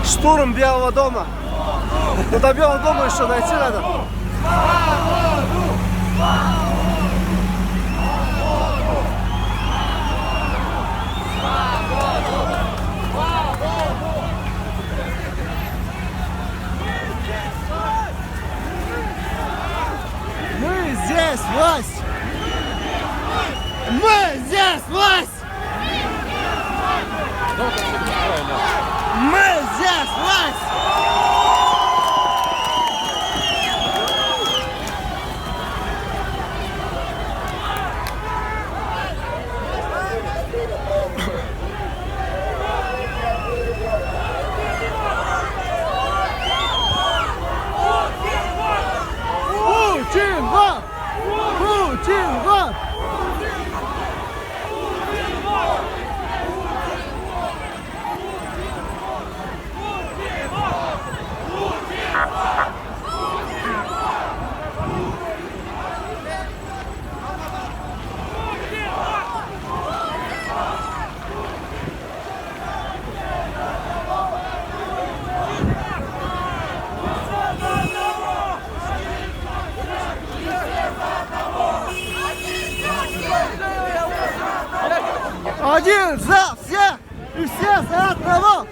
Штурм Белого дома. Но до Белого дома еще дойти надо. Мы здесь власть! Мы здесь власть! Мы здесь власть! Путин! Путин! Один за всех и все за одного!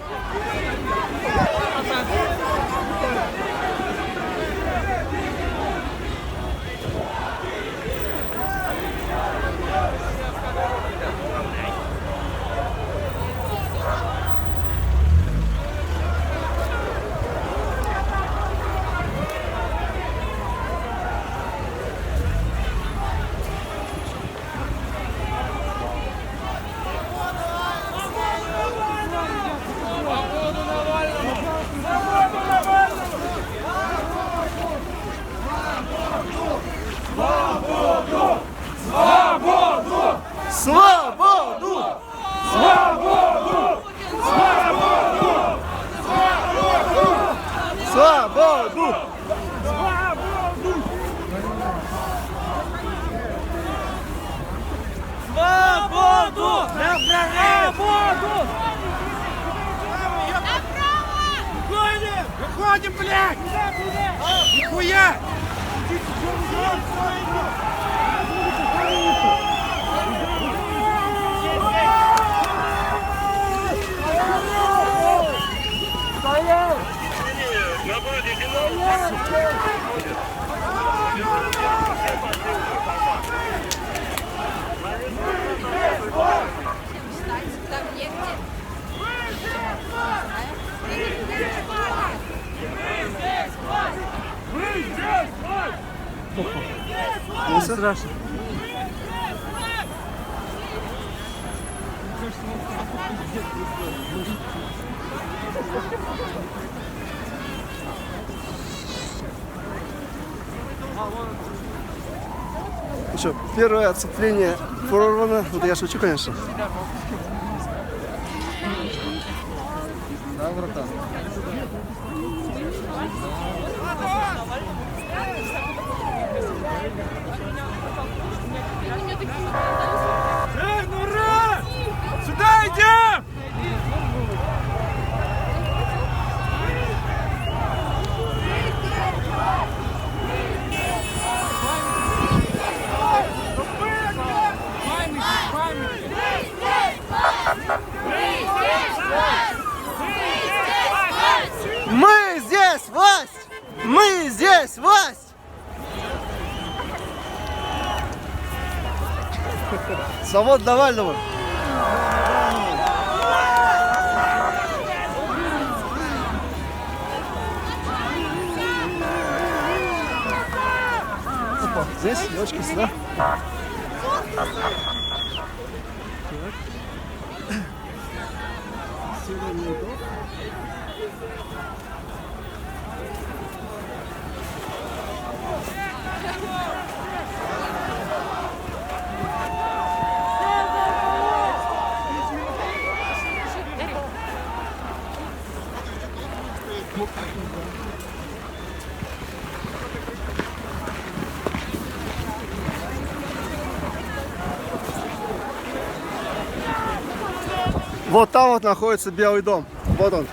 Свободу! Свободу! Свободу! Свободу! Свободу! Свободу! Выходим! Выходим, блядь! Нихуя! Не страшно. Ну что, первое оцепление прорвано. Это я шучу, конечно. Да, братан? Сюда идем! Мы здесь власть! Мы здесь власть! Свобода Навального. Опа, здесь девочки сюда. Вот там вот находится Белый дом. Вот он.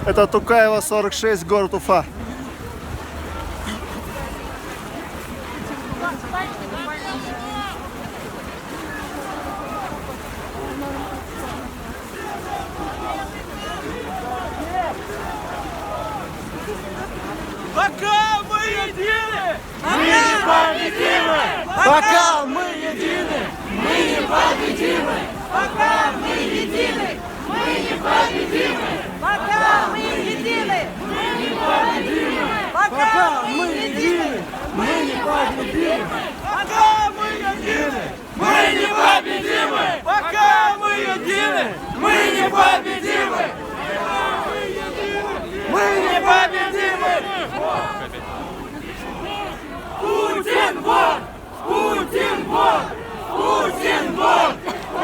Это Тукаева, 46, город Уфа. Пока мы едины, мы непобедимы! Пока мы едины, мы непобедимы! Пока мы едины, мы непобедимы! Пока мы едины, Мы непобедимы! Пока мы едины, мы непобедимы! Пока мы едины, мы непобедимы! Пока мы едины, мы непобедимы! Мы непобедимы! Путин вор! Путин вор! Путин вор!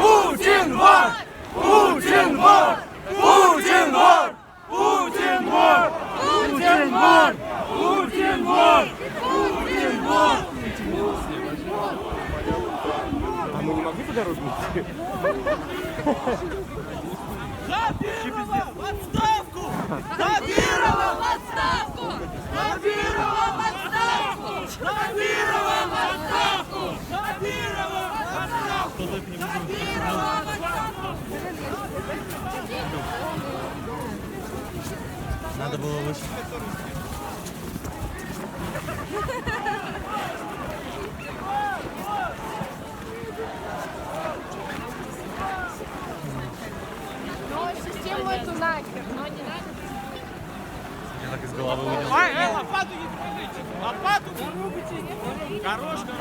Путин вор! Путин вор! Путин вор! Путин вор! Путин вор! Путин вор! Путин вор! А мы не могли по дороге идти? Кадырова в отставку! Кадырова в отставку! Кадырова в отставку! Кадырова в отставку! Кадырова в отставку! Кадырова в отставку! Надо было выше. Ну, систему эту нахер, но не надо. Я так из головы вынял. Лопату не трогайте! Лопату не трогайте! Горошка!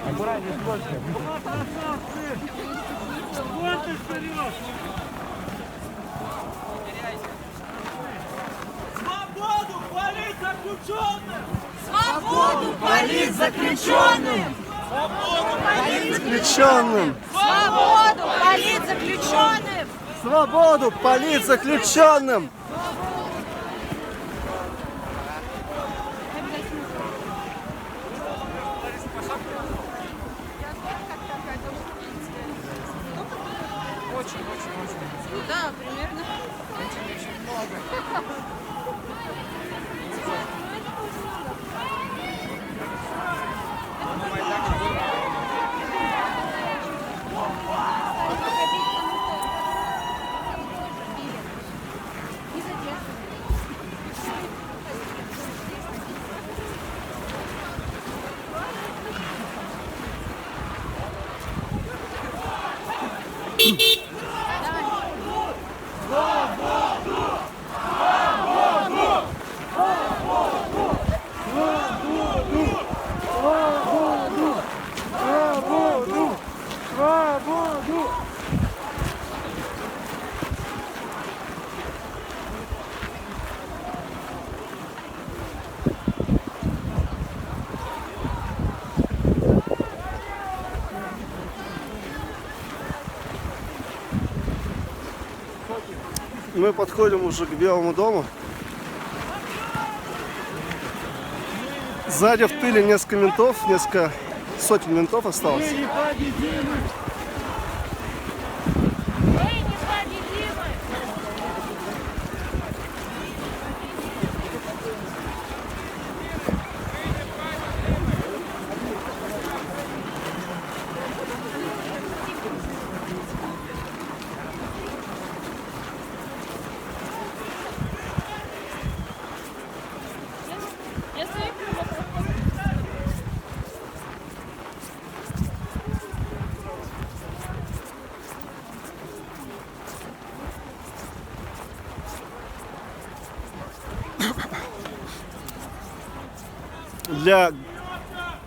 Аккуратнее, больше. Вот ты вперед! Свободу политзаключенным! свободу политзаключенным! Заключенным! Свободу политзаключенным! Свободу политзаключенным! Да, примерно. Очень много. Мы подходим уже к Белому дому. Сзади в тыле несколько ментов, несколько сотен ментов осталось.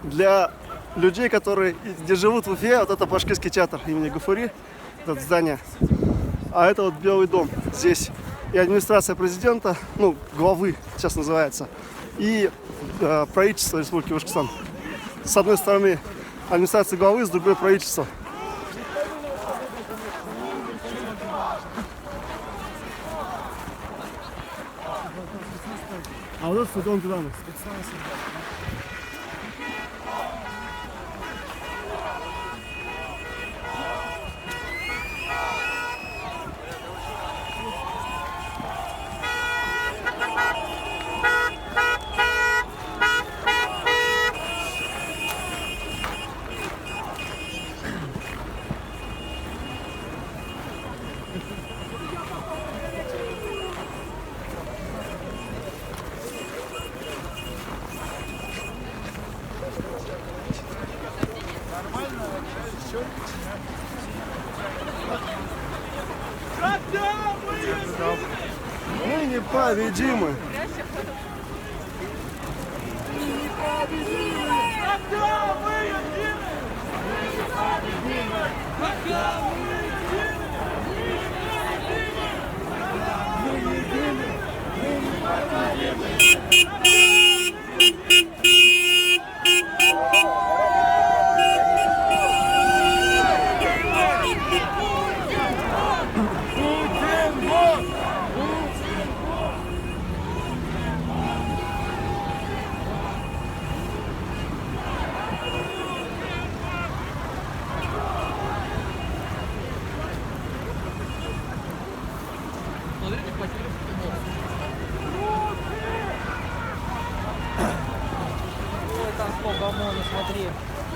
Для людей, которые где живут в Уфе, вот это Башкирский театр имени Гафури, это здание. А это вот Белый дом здесь. И администрация президента, ну, главы сейчас называется, и правительство Республики Башкортостан. С одной стороны администрация главы, с другой правительство. А вот это стадион Динамо. Мы непобедимы.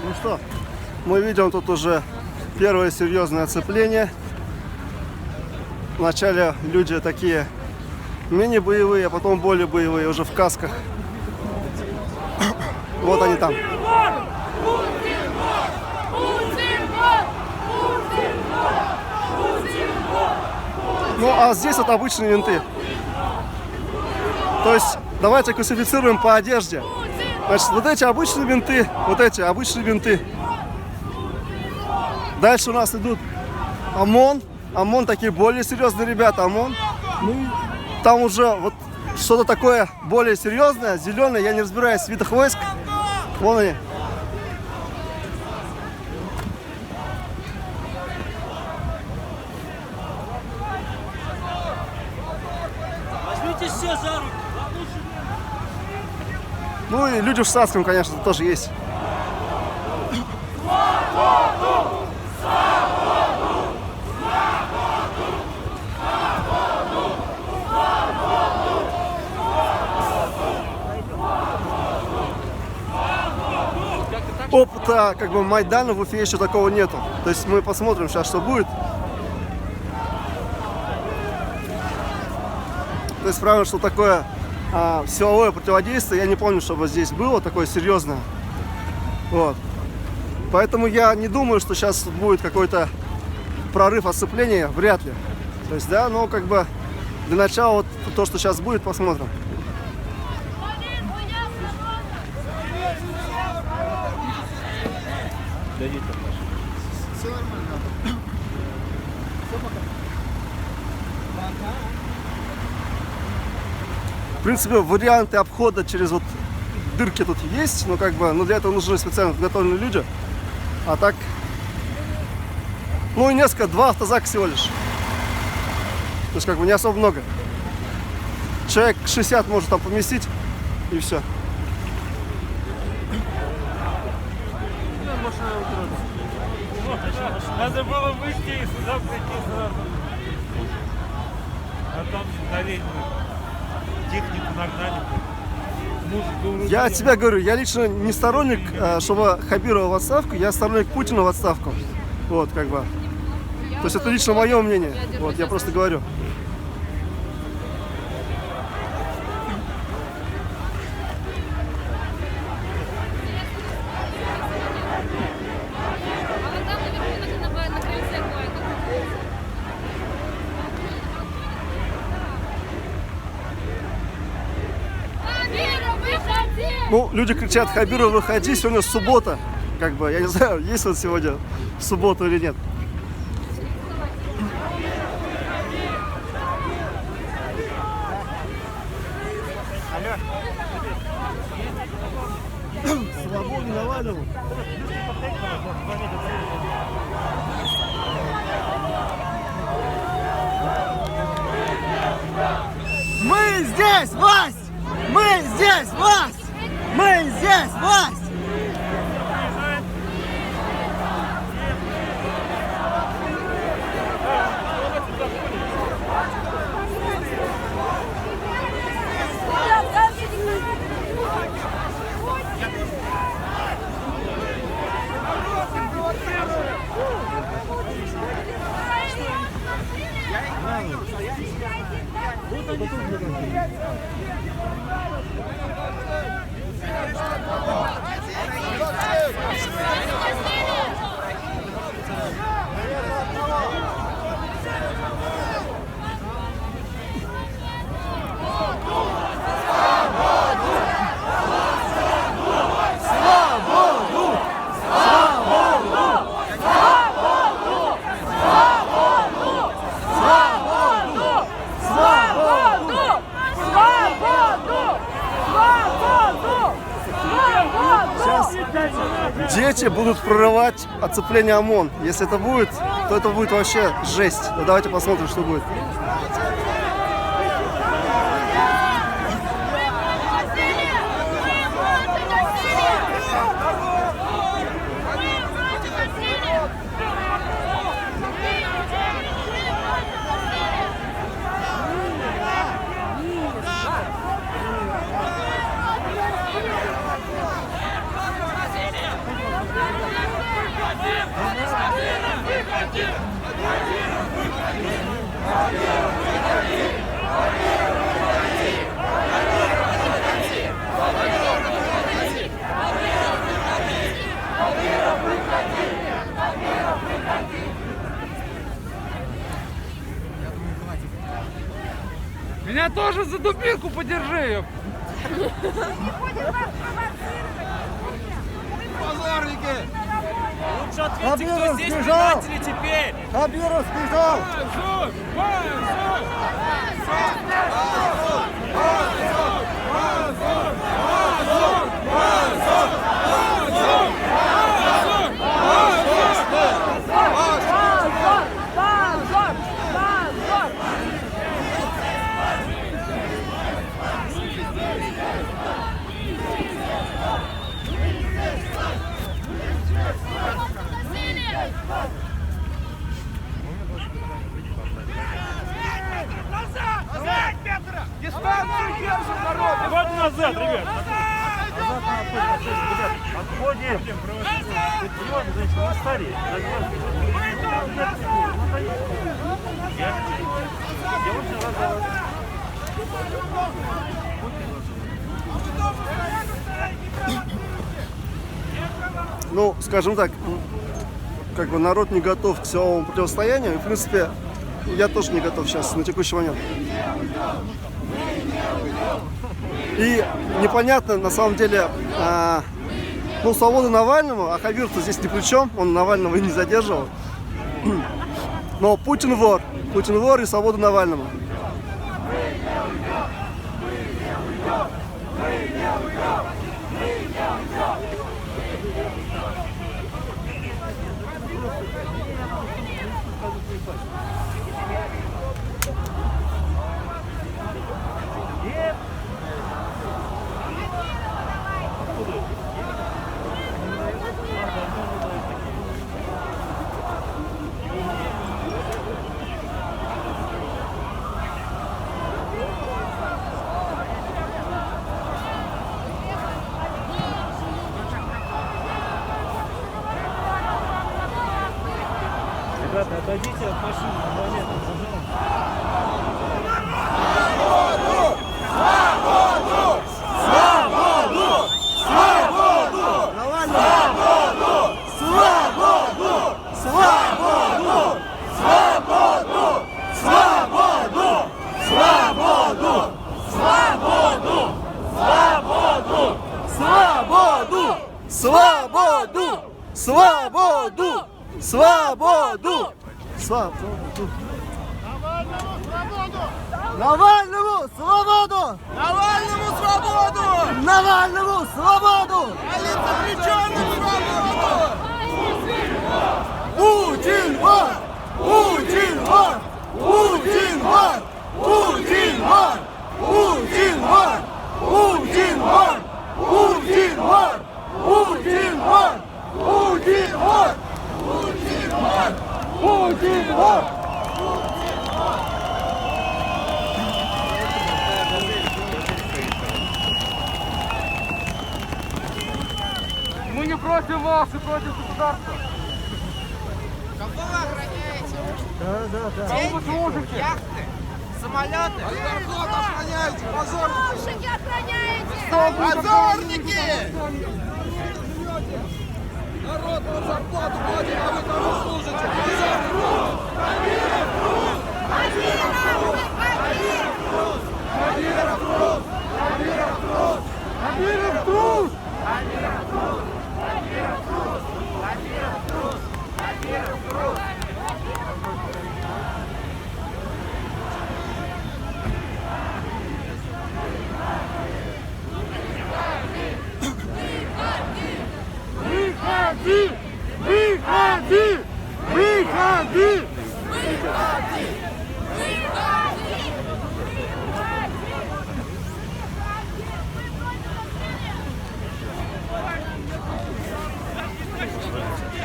Ну что, мы видим тут уже первое серьезное оцепление. Вначале люди такие мини-боевые, а потом более боевые, уже в касках. Вот они там. Ну а здесь вот обычные винты. То есть давайте классифицируем по одежде. Значит, вот эти обычные винты, вот эти обычные винты. Дальше у нас идут ОМОН. ОМОН такие более серьезные ребята, ОМОН. Ну и там уже вот что-то такое более серьезное, зеленое, я не разбираюсь в видах войск. Вон они. Возьмите все за руки. Ну и люди в штатском, конечно, тоже есть. Опыта как бы Майдана в Уфе еще такого нету. То есть мы посмотрим сейчас, что будет. То есть правильно, что такое силовое противодействие, я не помню, чтобы здесь было такое серьезное. Вот. Поэтому я не думаю, что сейчас будет какой-то прорыв оцепления, вряд ли. То есть, да, но как бы для начала вот то, что сейчас будет, посмотрим. Все нормально. В принципе, варианты обхода через вот дырки тут есть, но как бы, ну для этого нужны специально подготовленные люди. А так, ну и несколько, 2 автозака всего лишь. То есть как бы не особо много. Человек 60 может там поместить и все. Надо было выйти и сюда прийти сразу. А там скорее технику нагнали. Я от тебя говорю, я лично не сторонник, чтобы Хабирова в отставку, я сторонник Путина в отставку. Вот, как бы. То есть это лично мое мнение. Вот, я просто говорю. Ну, люди кричат: Хабиров, выходи, сегодня суббота. Как бы, я не знаю, есть вот сегодня в субботу или нет. Свободу Навальному. Мы здесь, власть! Мы здесь, власть! Мы здесь, власть! Вот дети будут прорывать оцепление ОМОН. Если это будет, то это будет вообще жесть. Ну, давайте посмотрим, что будет. Меня тоже за дубинку подержи. Позорники! Лучше ответьте, кто здесь предатели теперь. Хабиров сбежал! Дистанцию держим, народ! Давайте назад, ребят! Отходим! Значит, на старе. Я очень рад за вас. Ну, скажем так, как бы народ не готов к силовому противостоянию. И, в принципе, я тоже не готов сейчас, на текущий момент. И непонятно, на самом деле, ну, свобода Навальному, а Хабиров-то здесь ни при чем, он Навального и не задерживал. Но Путин вор и свобода Навальному. Ребята, отойдите от машины на момент, пожалуйста. Свободу! Навальному свободу! Навальному свободу! Навальному свободу! А лицезаключенным свободу! Путин вор! Путин вор! Путин вор! Путин вор! Путин вор! Путин вор! Путин вор! Путин вор! Путин вор! Путин вор! Мы не против вас и против государства. Кого вы охраняете? Да. Кого вы служите? Яхты? Самолеты? Аэрофлот охраняйте, позорники! Позорники! Народ вам зарплату платит, а вы кому служите? Прекратить!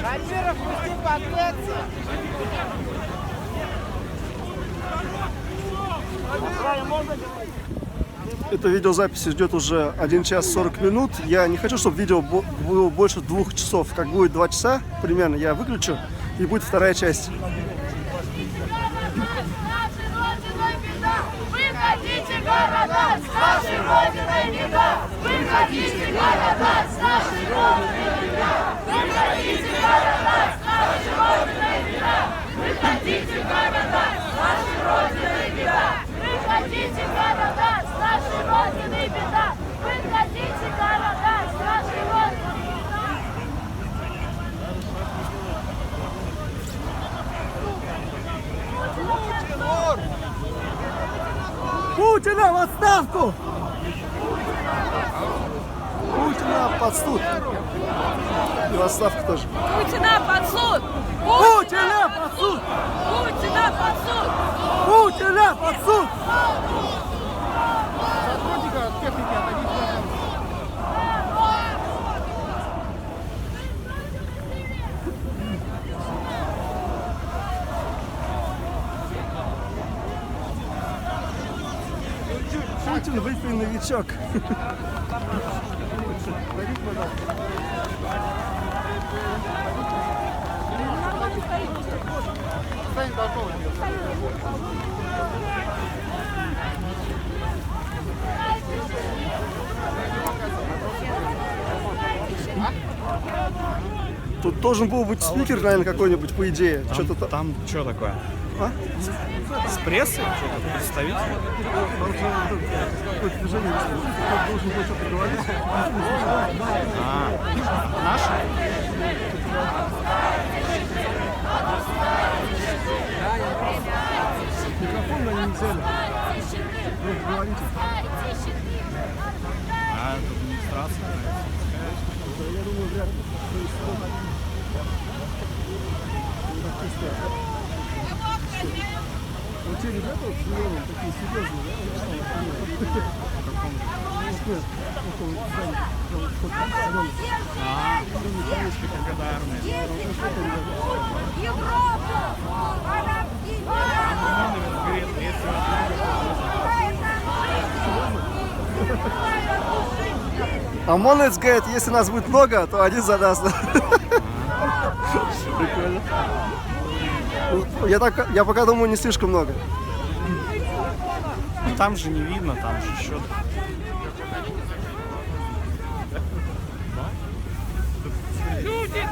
Во-первых, пусти погреться. Эта видеозапись идет уже 1 час 40 минут. Я не хочу, чтобы видео было больше 2 часов. Как будет 2 часа примерно, я выключу, и будет вторая часть. Выходите, города, с нашей Родиной беда! Выходите, города, с нашей Родиной беда! Выходите, города, с нашей Родиной беда! Выходите, города, с нашей Родиной беда! Выходите, города, с нашей Родиной беда! Выходите, города, с нашей Родиной беда! Путина в отставку! Путина под суд. И в отставку тоже. Путина под суд! Путина под суд! Путина под суд! Путина под суд! Путин быстрый новичок. Тут должен был быть спикер, наверное, какой-нибудь, по идее. Что-то Там что такое? А? С прессой? Что-то представитель? Какое-то движение должен был что-то говорить. Наш? Микрофон на не взяли. Ну, говорите. А, администрация. Я думаю, вряд ли. Вот те ребята вот зеленые, такие серьезные, да? ОМОНец говорит, если нас будет много, то один задаст. Прикольно. Я пока думаю, не слишком много. Там же не видно, там же счет. Люди,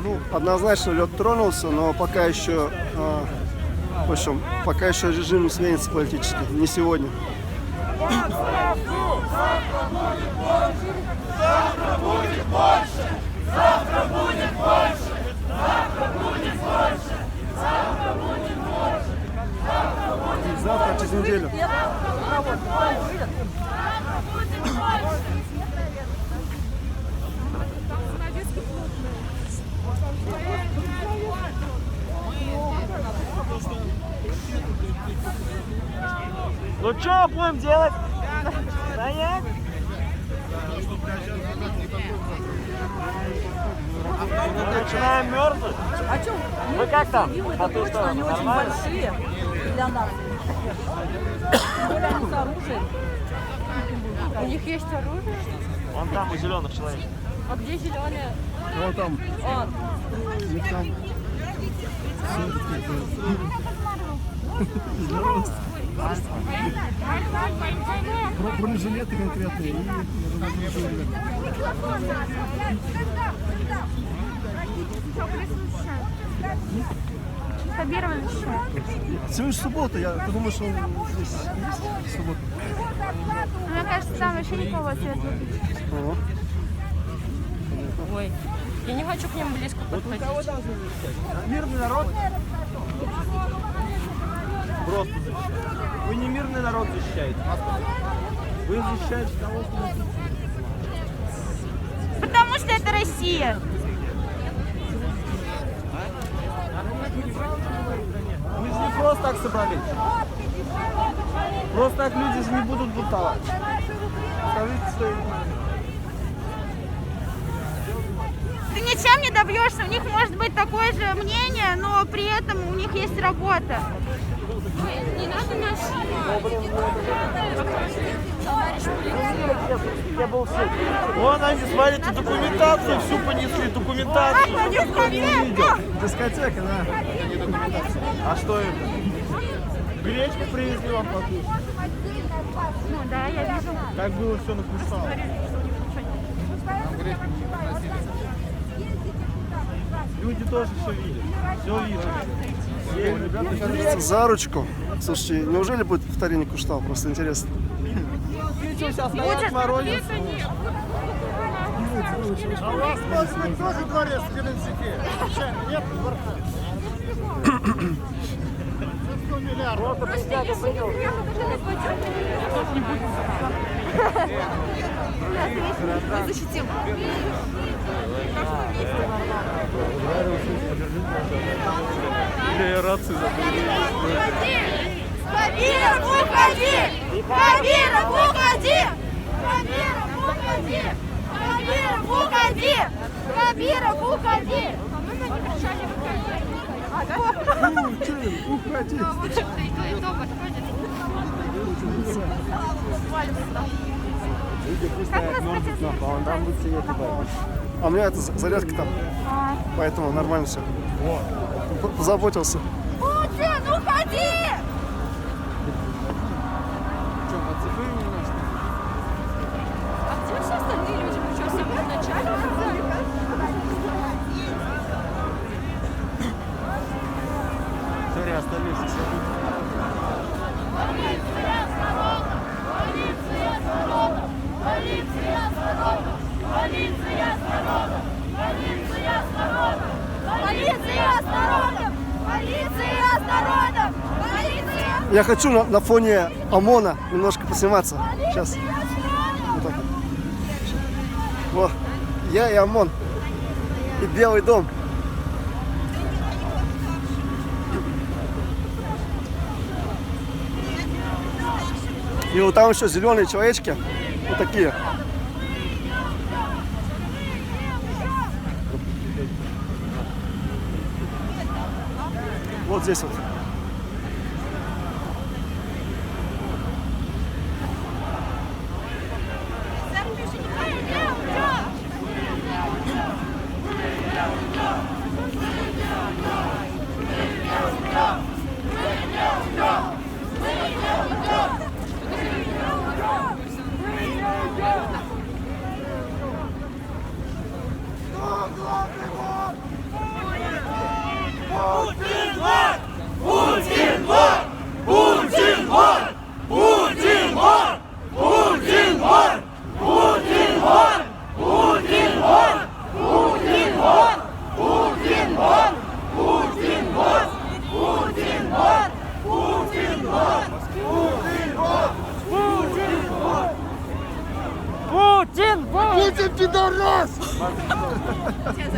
Ну, однозначно лед тронулся, но пока еще, в общем, пока еще режим не сменится политически, не сегодня. Завтра будет больше! Завтра будет больше! Завтра будет больше! Завтра будет больше! Завтра будет Завтра, через неделю. Завтра будет больше! Ну что будем делать? Стоять? Начинаем мерзнуть. А что? Вы как там? Это точно, они очень большие для нас. Тем более они с оружием. У них есть оружие? Вон там у зеленых человек. А где зеленые? Вот там. Он. Бронежилеты конкретные. Хабирова защищает. Сегодня же суббота, я думаю, что он здесь есть в субботу. Мне кажется, там вообще никого цвета. Ой, я не хочу к ним близко подходить. Мирный народ. Просто защищаете. Вы не мирный народ защищаете. Вы защищаете того, что... Потому что это Россия. Мы же не просто так собрались. Просто так люди же не будут бунтовать. Скажите, что Ты ничем не добьешься. У них может быть такое же мнение, но при этом у них есть работа. Не надо нас Вон они, смотрите, документацию, всю понесли, документацию. Дискотека, да. А что это? Гречку привезли вам покушать. Ну да, я вижу. Как было все накушало. Люди тоже все видят. Все видят. За ручку. Слушайте, неужели будет повторение Куштау? Просто интересно. Сейчас стоят, морозят. А у вас, может быть, тоже дворец в Геленджике? Нет дворца? Защитим. Я рацию Хабиров, уходи! Хабиров, уходи! Хабиров, уходи! Хабиров, уходи! Хабиров, уходи! По-моему, они кричали «Уходи!» Уходи! Лучше кто и то подходит. А у меня это зарядка там. Поэтому нормально все. Позаботился. Путин, уходи! А где все остальные люди? Вы что, в самом начале? Смотри, остались все. Полиция с народом! Полиция с народом! Полиция с народом! Полиция с народом! Полиция с народом! Полиция с народом! Полиция с народом! Полиция! Я хочу на фоне ОМОНа немножко посниматься. Сейчас. Вот так вот. Во. Я и ОМОН. И Белый дом. И вот там еще зеленые человечки. Вот такие. Вот здесь вот. Путин пидорас!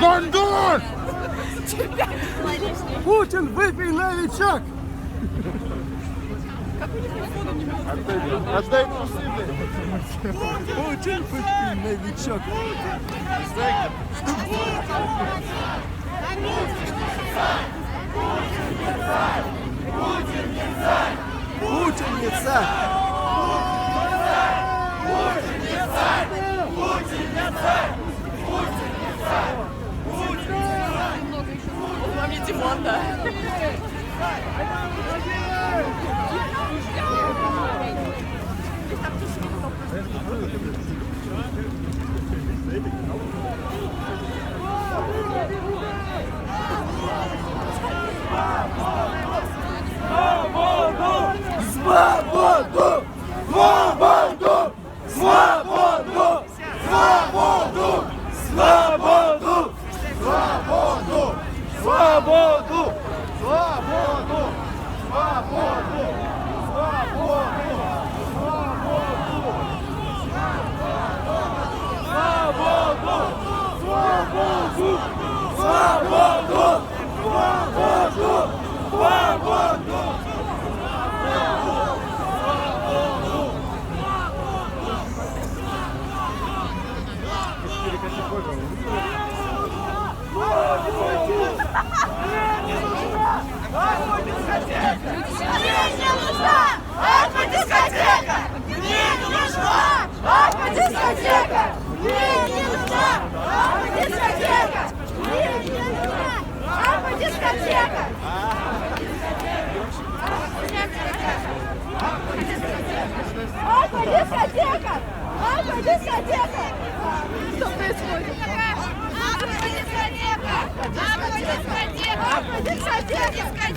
Гондон! Путин, выпей новичок! Отдай трусы, блядь. Путин, выпей новичок! Путин не царь! Вам не Димон, да? Свободу! Свободу! Свободу! Свободу! Свободу! Свободу! Свободу! Свободу! Свободу! Свободу! Свободу! Дискотека! Что происходит?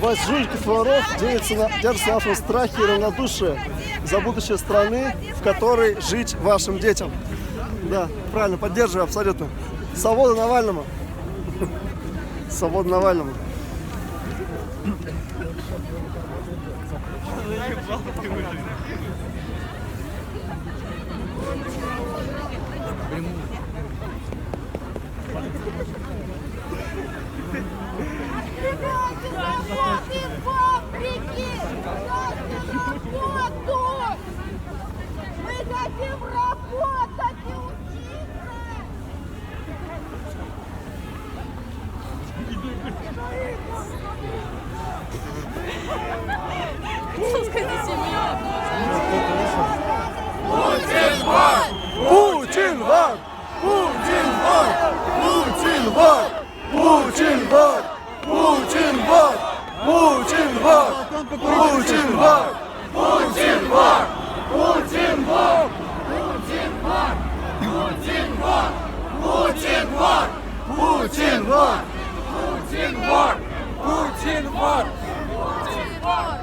Вас жульков воров держится на вашем страхе и равнодушии за будущее страны, в которой жить вашим детям. Да, правильно, поддерживаю абсолютно. Свобода Навальному. Свобода Навальному. Мы хотим работать и учиться! Пускайте семью! Путин вор! Путин вор! Путин вор! Путин вор! Путин вор! Путин вор! Путин вор! Путин вор! Путин вор! Путин вор! Путин вор! Путин вор! Путин вор! Путин вор! Путин вор! Путин вор!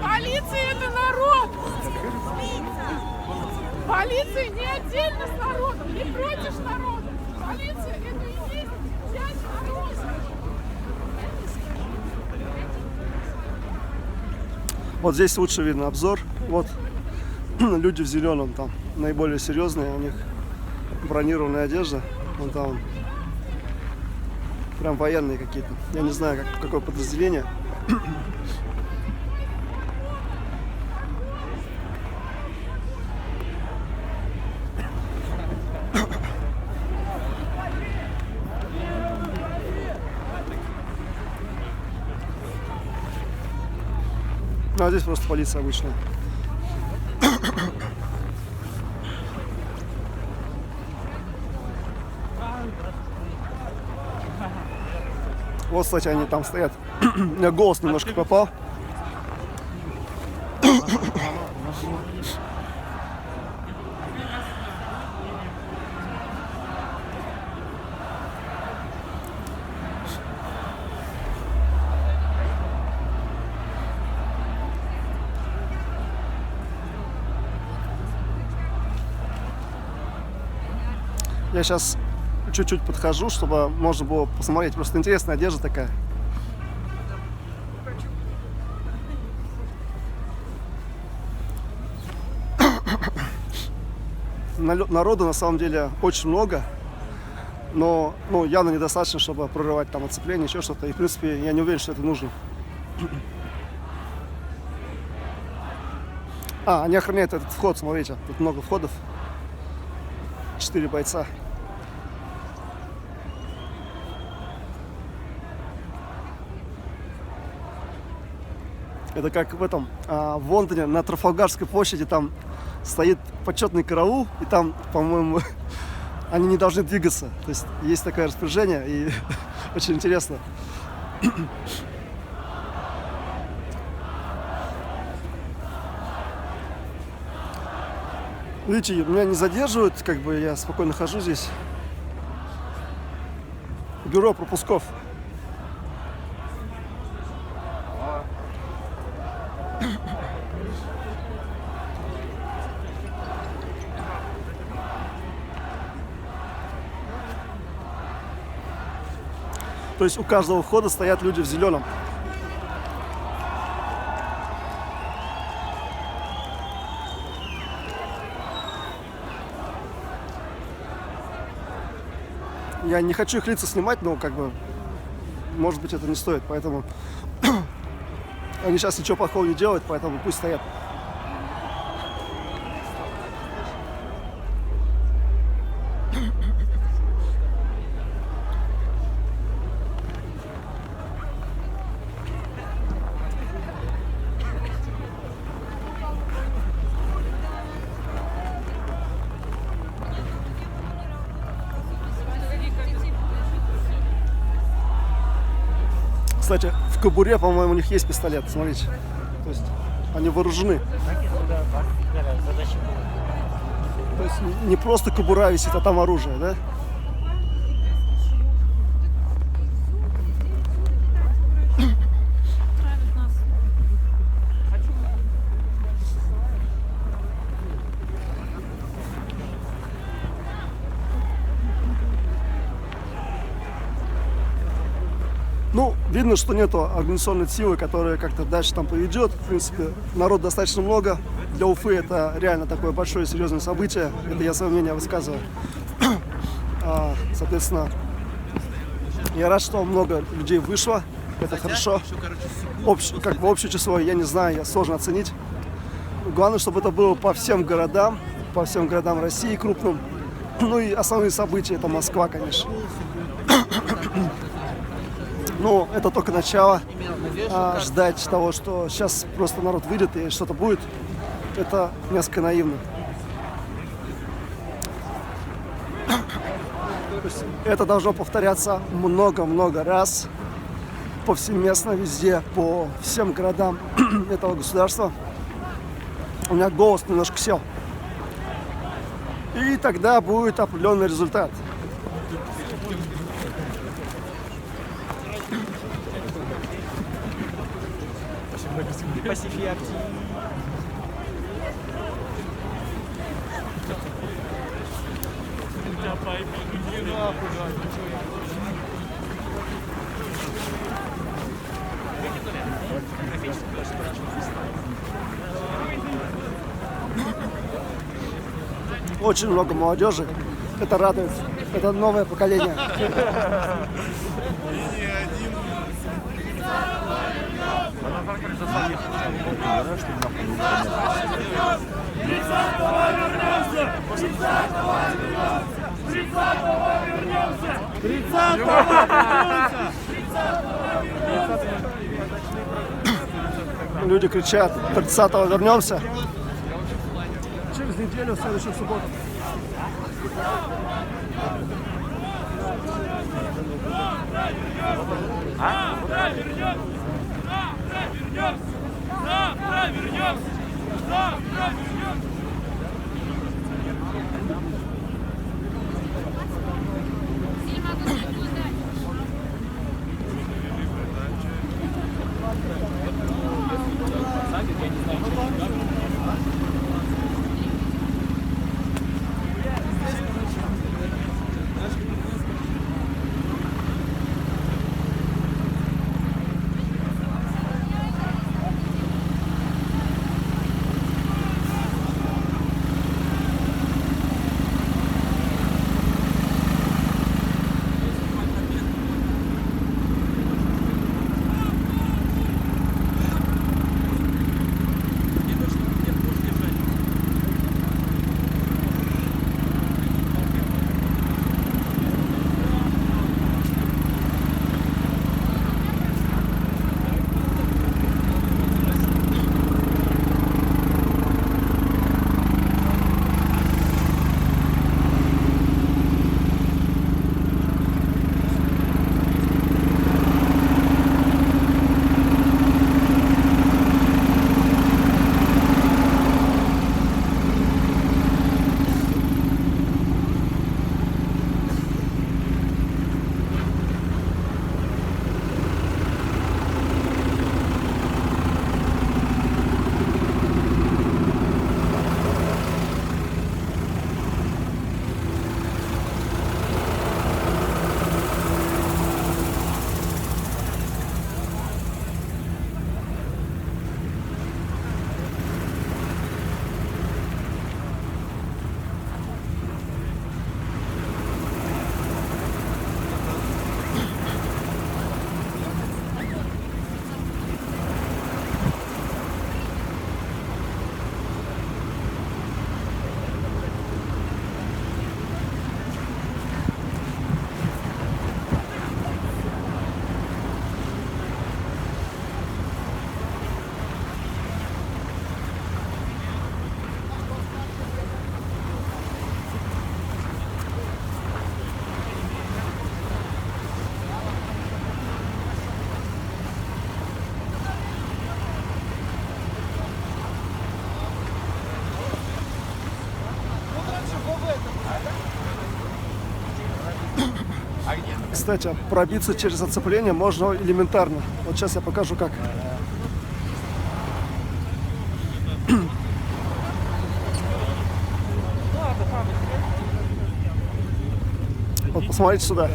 Полиция — это народ! Полиция не отдельно с народом, не против народа. Полиция — это и есть часть народа. Вот здесь лучше видно обзор. Вот люди в зеленом там наиболее серьезные, у них бронированная одежда. Вон там прям военные какие-то. Я не знаю, какое подразделение. Ну, а здесь просто полиция обычная. Вот, кстати, они там стоят. У меня голос немножко попал. Я сейчас чуть-чуть подхожу, чтобы можно было посмотреть. Просто интересная одежда такая. Народу на самом деле очень много, но явно недостаточно, чтобы прорывать там оцепление, еще что-то. И в принципе я не уверен, что это нужно. Они охраняют этот вход, смотрите, тут много входов. 4 бойца. Это как в этом, в Лондоне на Трафальгарской площади там стоит почетный караул, и там, по-моему, они не должны двигаться. То есть есть такое распоряжение, и очень интересно. Видите, меня не задерживают, как бы я спокойно хожу здесь. Бюро пропусков. То есть у каждого входа стоят люди в зеленом. Я не хочу их лица снимать, но как бы, может быть, это не стоит, поэтому они сейчас ничего плохого не делают, поэтому пусть стоят. Кстати, в кобуре, по-моему, у них есть пистолет, смотрите. То есть они вооружены. есть не просто кобура висит, а там оружие, да? Ну, видно, что нету организационной силы, которая как-то дальше там поведет. В принципе, народ достаточно много. Для Уфы это реально такое большое серьезное событие. Это я свое мнение высказываю. Соответственно, я рад, что много людей вышло. Это хорошо. Как бы общее число, я не знаю, сложно оценить. Главное, чтобы это было по всем городам России крупным. Ну и основные события, это Москва, конечно. Ну, это только начало. Ждать того, что сейчас просто народ выйдет и что-то будет, это несколько наивно. То есть это должно повторяться много-много раз, повсеместно, везде, по всем городам этого государства. У меня голос немножко сел. И тогда будет определенный результат. Спасибо. Очень много молодежи. Это радует. Это новое поколение. Люди кричат: 30-го вернемся. Через неделю, в следующую субботу. Завтра вернемся! Завтра вернемся! Завтра вернемся! Кстати, пробиться через оцепление можно элементарно. Вот сейчас я покажу как. Вот посмотрите сюда.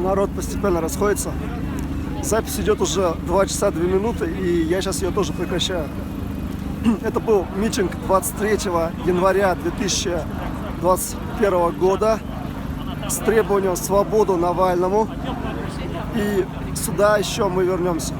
Народ постепенно расходится. Запись идет уже 2 часа 2 минуты, и я сейчас ее тоже прекращаю. Это был митинг 23 января 2021 года с требованием свободу Навальному. И сюда еще мы вернемся.